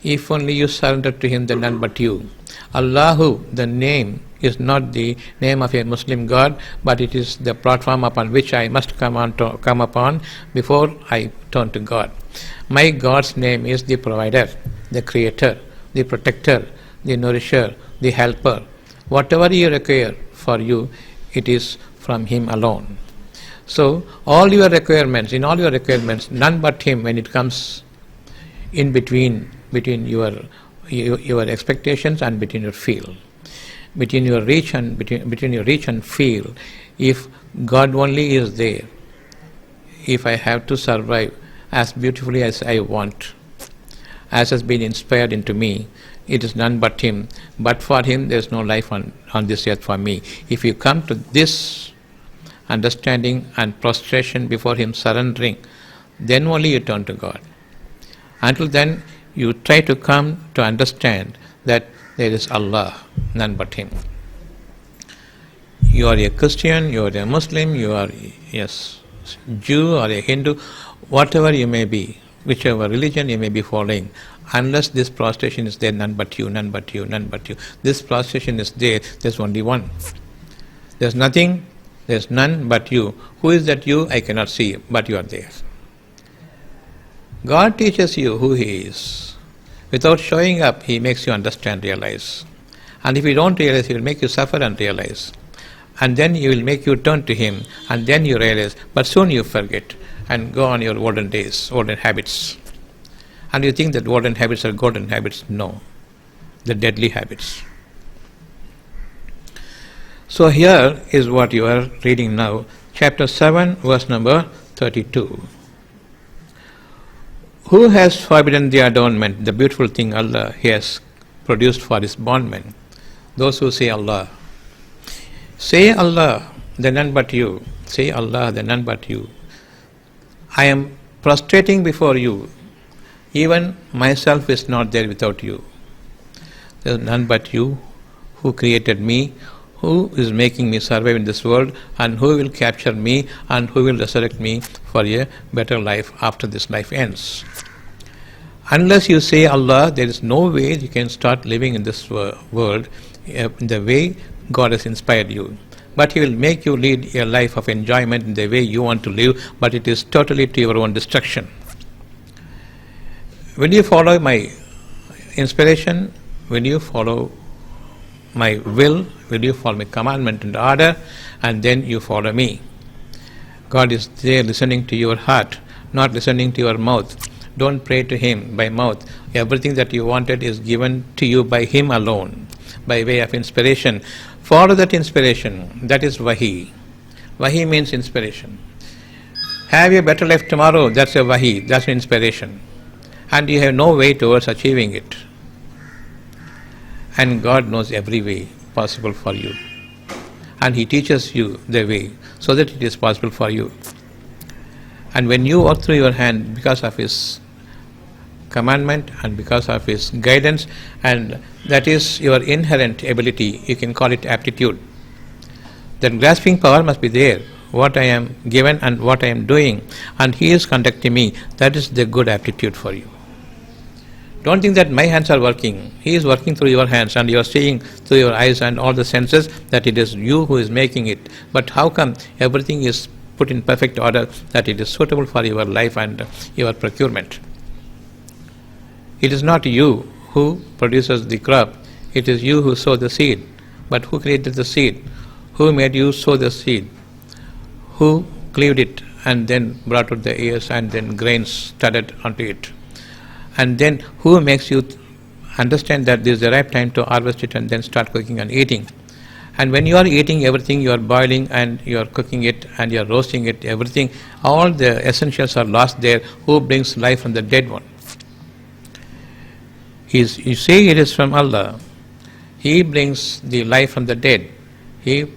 If only you surrender to Him, then none but you. Allahu, the name, is not the name of a Muslim God, but it is the platform upon which I must come upon before I turn to God. My God's name is the Provider, the Creator, the Protector, the Nourisher, the Helper. Whatever you require for you, it is from Him alone. So all your requirements, none but Him when it comes in between your expectations and between your feel. Between your reach and feel, if God only is there, if I have to survive as beautifully as I want, as has been inspired into me. It is none but Him. But for Him, there is no life on this earth for me. If you come to this understanding and prostration before Him, surrendering, then only you turn to God. Until then, you try to come to understand that there is Allah, none but Him. You are a Christian, you are a Muslim, you are a Jew or a Hindu, whatever you may be, whichever religion you may be following, unless this prostration is there, none but you, none but you, none but you. This prostration is there, there's only one. There's nothing, there's none but you. Who is that you? I cannot see, but you are there. God teaches you who He is. Without showing up, He makes you understand, realize. And if you don't realize, He will make you suffer and realize. And then He will make you turn to Him, and then you realize, but soon you forget and go on your olden days, olden habits. And you think that olden habits are golden habits. No, the deadly habits. So here is what you are reading now, chapter 7, verse number 32. Who has forbidden the adornment, the beautiful thing Allah has produced for His bondmen? Those who say Allah. Say Allah, then none but you. Say Allah, then none but you. I am prostrating before you. Even myself is not there without you. There is none but you who created me, who is making me survive in this world, and who will capture me and who will resurrect me for a better life after this life ends. Unless you say Allah, there is no way you can start living in this world in the way God has inspired you. But He will make you lead a life of enjoyment in the way you want to live, but it is totally to your own destruction. Will you follow my inspiration? Will you follow my will? Will you follow my commandment and order? And then you follow me. God is there listening to your heart, not listening to your mouth. Don't pray to Him by mouth. Everything that you wanted is given to you by Him alone, by way of inspiration. Follow that inspiration. That is Wahi. Wahi means inspiration. Have a better life tomorrow. That's a Wahi. That's an inspiration. And you have no way towards achieving it. And God knows every way possible for you. And He teaches you the way so that it is possible for you. And when you work through your hand because of His commandment and because of His guidance, and that is your inherent ability, you can call it aptitude. That grasping power must be there. What I am given and what I am doing, and He is conducting me, that is the good aptitude for you. Don't think that my hands are working. He is working through your hands, and you are seeing through your eyes and all the senses that it is you who is making it. But how come everything is put in perfect order that it is suitable for your life and your procurement? It is not you who produces the crop, it is you who sow the seed. But who created the seed? Who made you sow the seed? Who cleaved it and then brought out the ears and then grains studded onto it? And then who makes you understand that this is the right time to harvest it and then start cooking and eating? And when you are eating everything, you are boiling and you are cooking it and you are roasting it, everything, all the essentials are lost there. Who brings life from the dead one? You say it is from Allah. He brings the life from the dead. He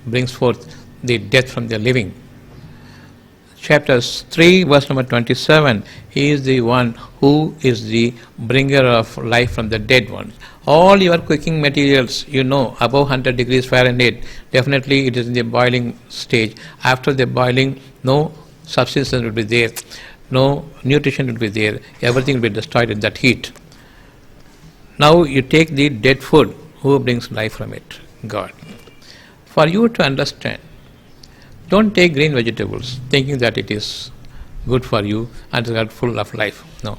brings forth the death from the living. Chapter 3, verse number 27, He is the one who is the bringer of life from the dead ones. All your cooking materials, above 100 degrees Fahrenheit, definitely it is in the boiling stage. After the boiling, no substance will be there, no nutrition will be there, everything will be destroyed in that heat. Now you take the dead food, who brings life from it? God. For you to understand, don't take green vegetables thinking that it is good for you and is full of life. No.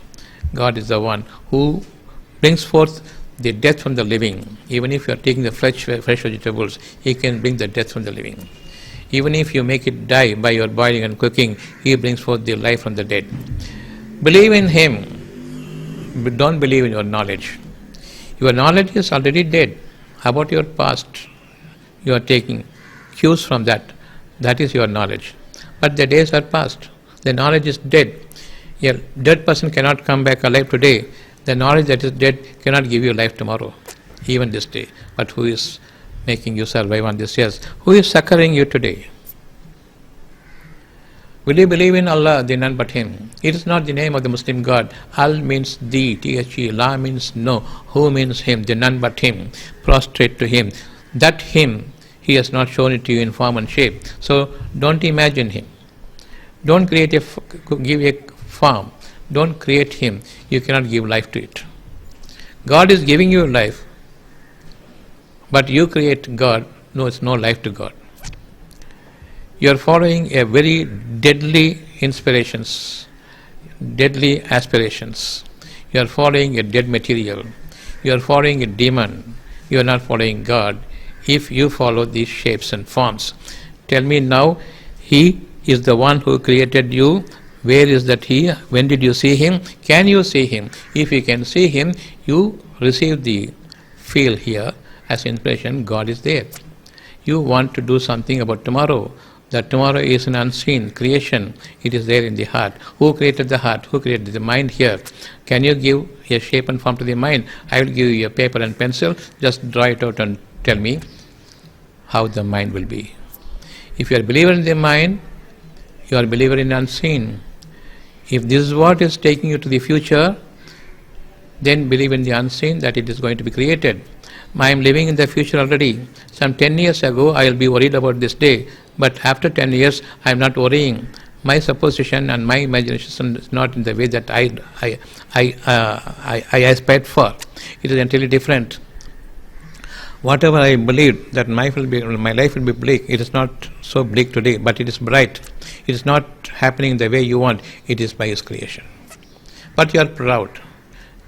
God is the one who brings forth the death from the living. Even if you are taking the fresh vegetables, He can bring the death from the living. Even if you make it die by your boiling and cooking, He brings forth the life from the dead. Believe in Him, but don't believe in your knowledge. Your knowledge is already dead. About your past, you are taking cues from that. That is your knowledge. But the days are past. The knowledge is dead. A dead person cannot come back alive today. The knowledge that is dead cannot give you life tomorrow, even this day. But who is making you survive on this earth? Who is succoring you today? Will you believe in Allah, then none but Him? It is not the name of the Muslim God. Al means thee, T-H-E. La means no. Who means Him, then none but Him. Prostrate to Him. That Him, He has not shown it to you in form and shape. So don't imagine Him. Don't give a form. Don't create Him. You cannot give life to it. God is giving you life, but you create God. No, it's no life to God. You are following a very deadly inspirations, deadly aspirations. You are following a dead material. You are following a demon. You are not following God if you follow these shapes and forms. Tell me now, He is the one who created you. Where is that He? When did you see Him? Can you see Him? If you can see Him, you receive the feel here as inspiration. God is there. You want to do something about tomorrow. That tomorrow is an unseen creation. It is there in the heart. Who created the heart? Who created the mind here? Can you give a shape and form to the mind? I will give you a paper and pencil. Just draw it out and tell me how the mind will be. If you are a believer in the mind, you are a believer in the unseen. If this is what is taking you to the future, then believe in the unseen, that it is going to be created. I am living in the future already. Some 10 years ago, I will be worried about this day. But after 10 years, I am not worrying. My supposition and my imagination is not in the way that I aspired for. It is entirely different. Whatever I believed that my life will be bleak, it is not so bleak today, but it is bright. It is not happening the way you want. It is by His creation. But you are proud.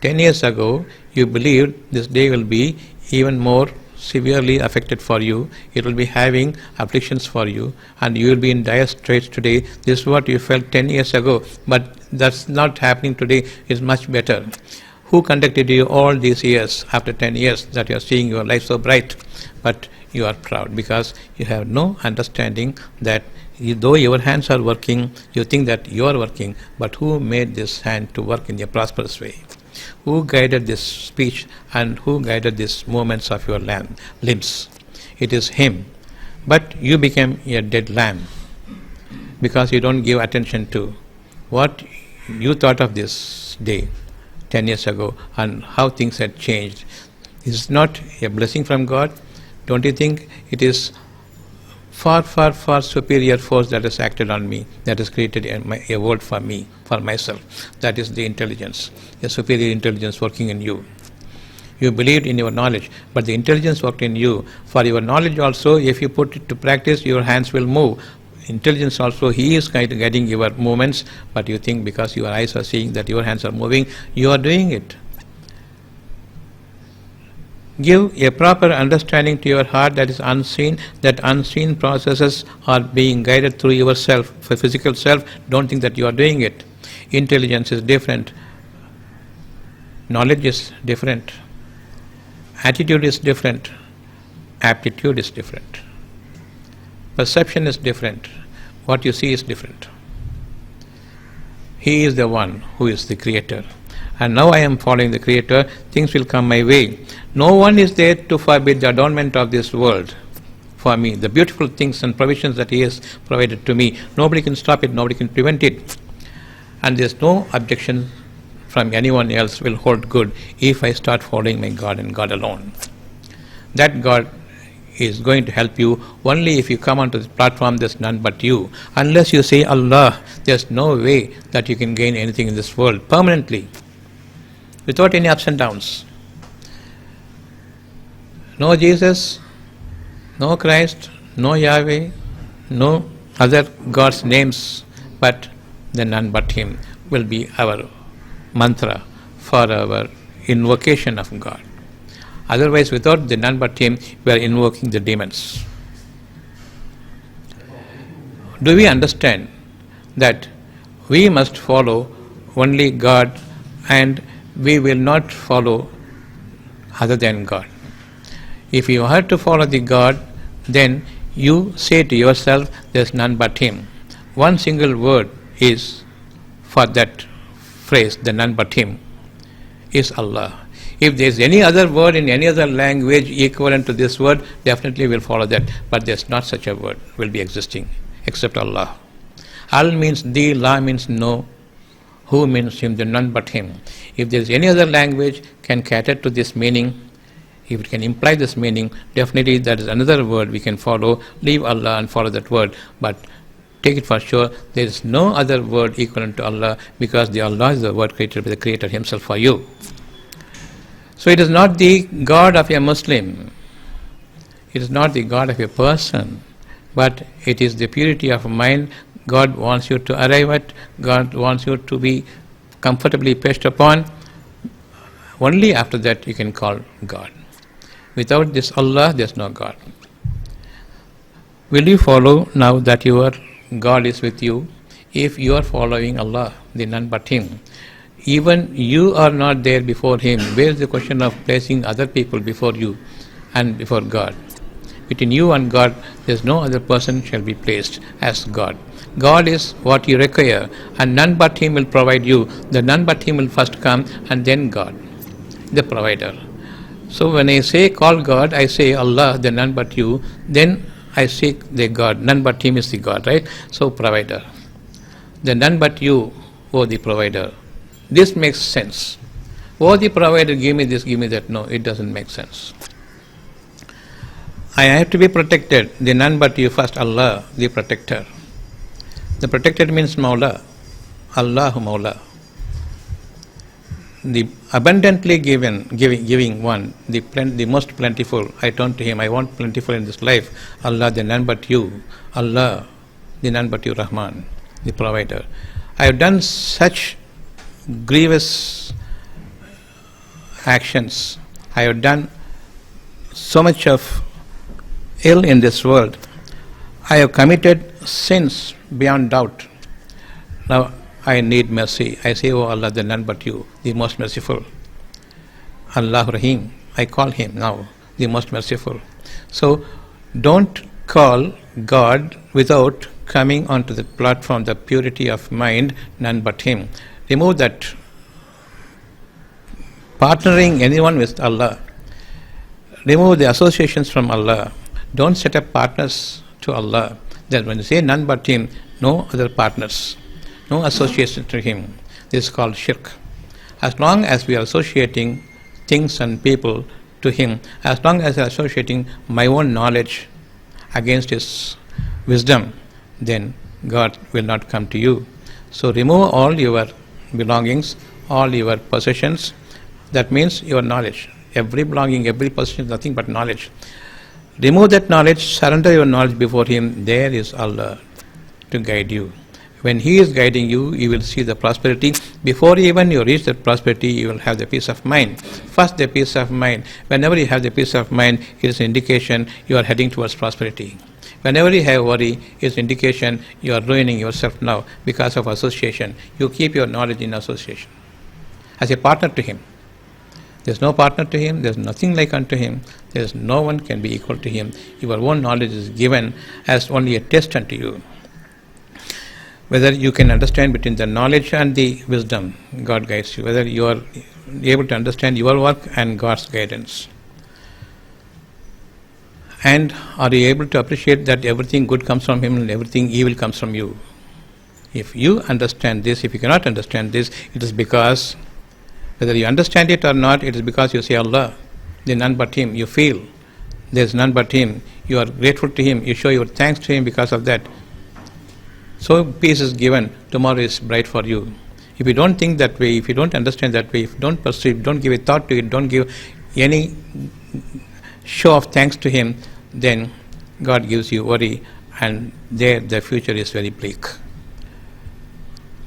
10 years ago, you believed this day will be even more severely affected for you. It will be having afflictions for you, and you will be in dire straits today. This is what you felt 10 years ago, but that's not happening today. It's much better. Who conducted you all these years, after 10 years, that you are seeing your life so bright? But you are proud because you have no understanding that though your hands are working, you think that you are working, but who made this hand to work in a prosperous way? Who guided this speech and who guided these movements of your limbs? It is Him. But you became a dead lamb because you don't give attention to what you thought of this day 10 years ago and how things had changed. Is it not a blessing from God? Don't you think it is far, far, far superior force that has acted on me, that has created a world for me, for myself? That is the intelligence, a superior intelligence working in you. You believed in your knowledge, but the intelligence worked in you. For your knowledge also, if you put it to practice, your hands will move. Intelligence also, He is guiding your movements, but you think because your eyes are seeing that your hands are moving, you are doing it. Give a proper understanding to your heart that is unseen, that unseen processes are being guided through yourself. For physical self, don't think that you are doing it. Intelligence is different. Knowledge is different. Attitude is different. Aptitude is different. Perception is different. What you see is different. He is the one who is the creator. And now I am following the Creator, things will come my way. No one is there to forbid the adornment of this world for me. The beautiful things and provisions that He has provided to me, nobody can stop it, nobody can prevent it. And there is no objection from anyone else will hold good if I start following my God and God alone. That God is going to help you only if you come onto this platform. There's none but you. Unless you say Allah, there's no way that you can gain anything in this world permanently, without any ups and downs. No Jesus, no Christ, no Yahweh, no other God's names, but the none but Him will be our mantra for our invocation of God. Otherwise, without the none but Him, we are invoking the demons. Do we understand that we must follow only God and we will not follow other than God? If you have to follow the God, then you say to yourself, there is none but Him. One single word is for that phrase, the none but Him. is Allah. If there is any other word in any other language equivalent to this word, definitely we'll follow that. But there's not such a word will be existing except Allah. Al means the, La means no, Who means Him, then none but Him. If there is any other language can cater to this meaning, if it can imply this meaning, definitely that is another word we can follow. Leave Allah and follow that word. But take it for sure, there is no other word equivalent to Allah, because the Allah is the word created by the Creator Himself for you. So it is not the God of a Muslim, it is not the God of a person, but it is the purity of mind God wants you to arrive at, God wants you to be comfortably perched upon. Only after that you can call God. Without this Allah, there is no God. Will you follow now that your God is with you? If you are following Allah, then none but Him. Even you are not there before Him. Where is the question of placing other people before you and before God? Between you and God, there is no other person shall be placed as God. God is what you require, and none but Him will provide you. The none but Him will first come, and then God, the provider. So when I say call God, I say Allah, the none but you, then I seek the God. None but Him is the God, right? So provider. The none but you, oh the provider. This makes sense. Oh the provider, give me this, give me that. No, it doesn't make sense. I have to be protected. The none but you first, Allah, the protector. The protected means Mawla, Allahu Mawla. The abundantly giving one, the most plentiful. I turn to Him. I want plentiful in this life. Allah, the none but you. Allah, the none but you, Rahman, the provider. I have done such grievous actions. I have done so much of ill in this world. I have committed sins beyond doubt. Now I need mercy. I say, oh Allah, the none but you, the most merciful. Allah Rahim, I call Him now, the most merciful. So don't call God without coming onto the platform, the purity of mind, none but Him. Remove that partnering anyone with Allah. Remove the associations from Allah. Don't set up partners to Allah. Then when you say none but Him, no other partners, no association to Him. This is called shirk. As long as we are associating things and people to Him, as long as I am associating my own knowledge against His wisdom, then God will not come to you. So remove all your belongings, all your possessions. That means your knowledge. Every belonging, every possession is nothing but knowledge. Remove that knowledge, surrender your knowledge before Him. There is Allah to guide you. When He is guiding you, you will see the prosperity. Before even you reach that prosperity, you will have the peace of mind. First, the peace of mind. Whenever you have the peace of mind, it is an indication you are heading towards prosperity. Whenever you have worry, it is an indication you are ruining yourself now because of association. You keep your knowledge in association as a partner to Him. There is no partner to Him, there is nothing like unto Him, there is no one can be equal to Him. Your own knowledge is given as only a test unto you. Whether you can understand between the knowledge and the wisdom, God guides you. Whether you are able to understand your work and God's guidance. And are you able to appreciate that everything good comes from Him and everything evil comes from you? If you understand this, if you cannot understand this, it is because, whether you understand it or not, it is because you say Allah, there is none but Him. You feel there is none but Him. You are grateful to Him. You show your thanks to Him because of that. So peace is given. Tomorrow is bright for you. If you don't think that way, if you don't understand that way, if you don't perceive, don't give a thought to it, don't give any show of thanks to Him, then God gives you worry, and there the future is very bleak.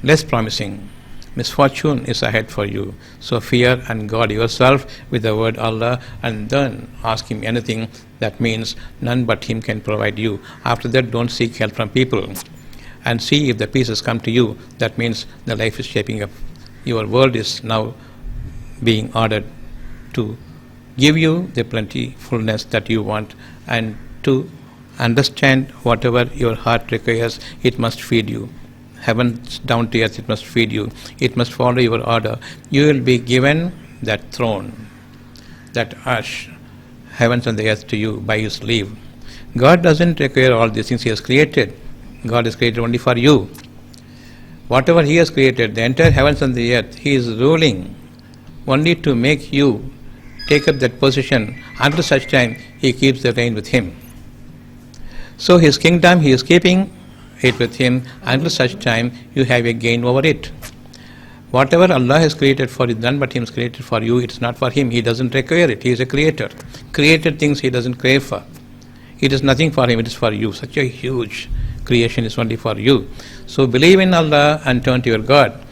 Less promising. Misfortune is ahead for you. So fear and guard yourself with the word Allah, and then ask Him anything. That means none but Him can provide you. After that, don't seek help from people. And see if the peace has come to you. That means the life is shaping up. Your world is now being ordered to give you the plentifulness that you want, and to understand whatever your heart requires, it must feed you. Heaven down to earth, it must feed you. It must follow your order. You will be given that throne, that arch, heavens and the earth to you by His leave. God doesn't require all these things He has created. God is created only for you. Whatever He has created, the entire heavens and the earth, He is ruling only to make you take up that position. Until such time, He keeps the reign with Him. So His kingdom, He is keeping it with Him until such time you have a gain over it. Whatever Allah has created for you, none but Him is created for you. It's not for Him. He doesn't require it. He is a creator. Created things He doesn't crave for. It is nothing for Him. It is for you. Such a huge creation is only for you. So believe in Allah and turn to your God.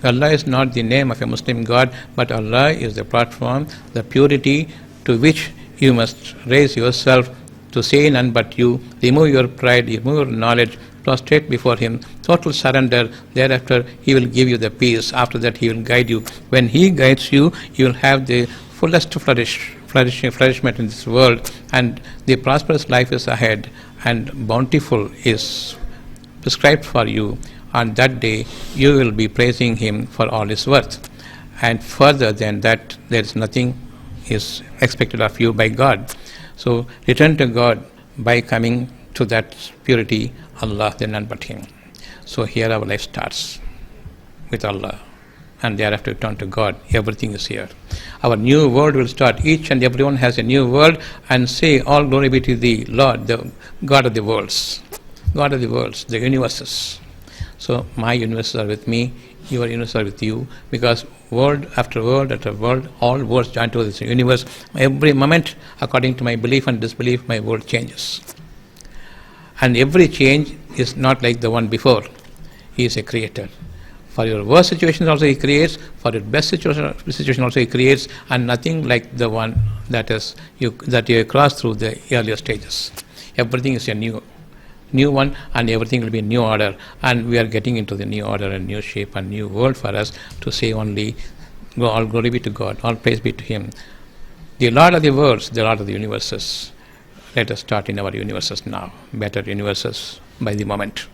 Allah is not the name of a Muslim God, but Allah is the platform, the purity to which you must raise yourself to say none but you, remove your pride, remove your knowledge, prostrate before Him, total surrender. Thereafter He will give you the peace. After that He will guide you. When He guides you, you will have the fullest flourishment in this world, and the prosperous life is ahead, and bountiful is prescribed for you. On that day you will be praising Him for all His worth. And further than that, there is nothing is expected of you by God. So return to God by coming to that purity, Allah, then none but Him. So here our life starts with Allah, and thereafter turn to God. Everything is here. Our new world will start. Each and everyone has a new world, and say, all glory be to the Lord, the God of the worlds, God of the worlds, the universes. So my universes are with me, your universes are with you, because world after world after world, all worlds join to this universe. Every moment, according to my belief and disbelief, my world changes. And every change is not like the one before. He is a creator. For your worst situations also He creates, for your best situation also He creates, and nothing like the one that you crossed through the earlier stages. Everything is a new one, and everything will be in new order, and we are getting into the new order and new shape and new world for us to say only, all glory be to God, all praise be to Him, the Lord of the worlds, the Lord of the universes. Let us start in our universes now, better universes by the moment.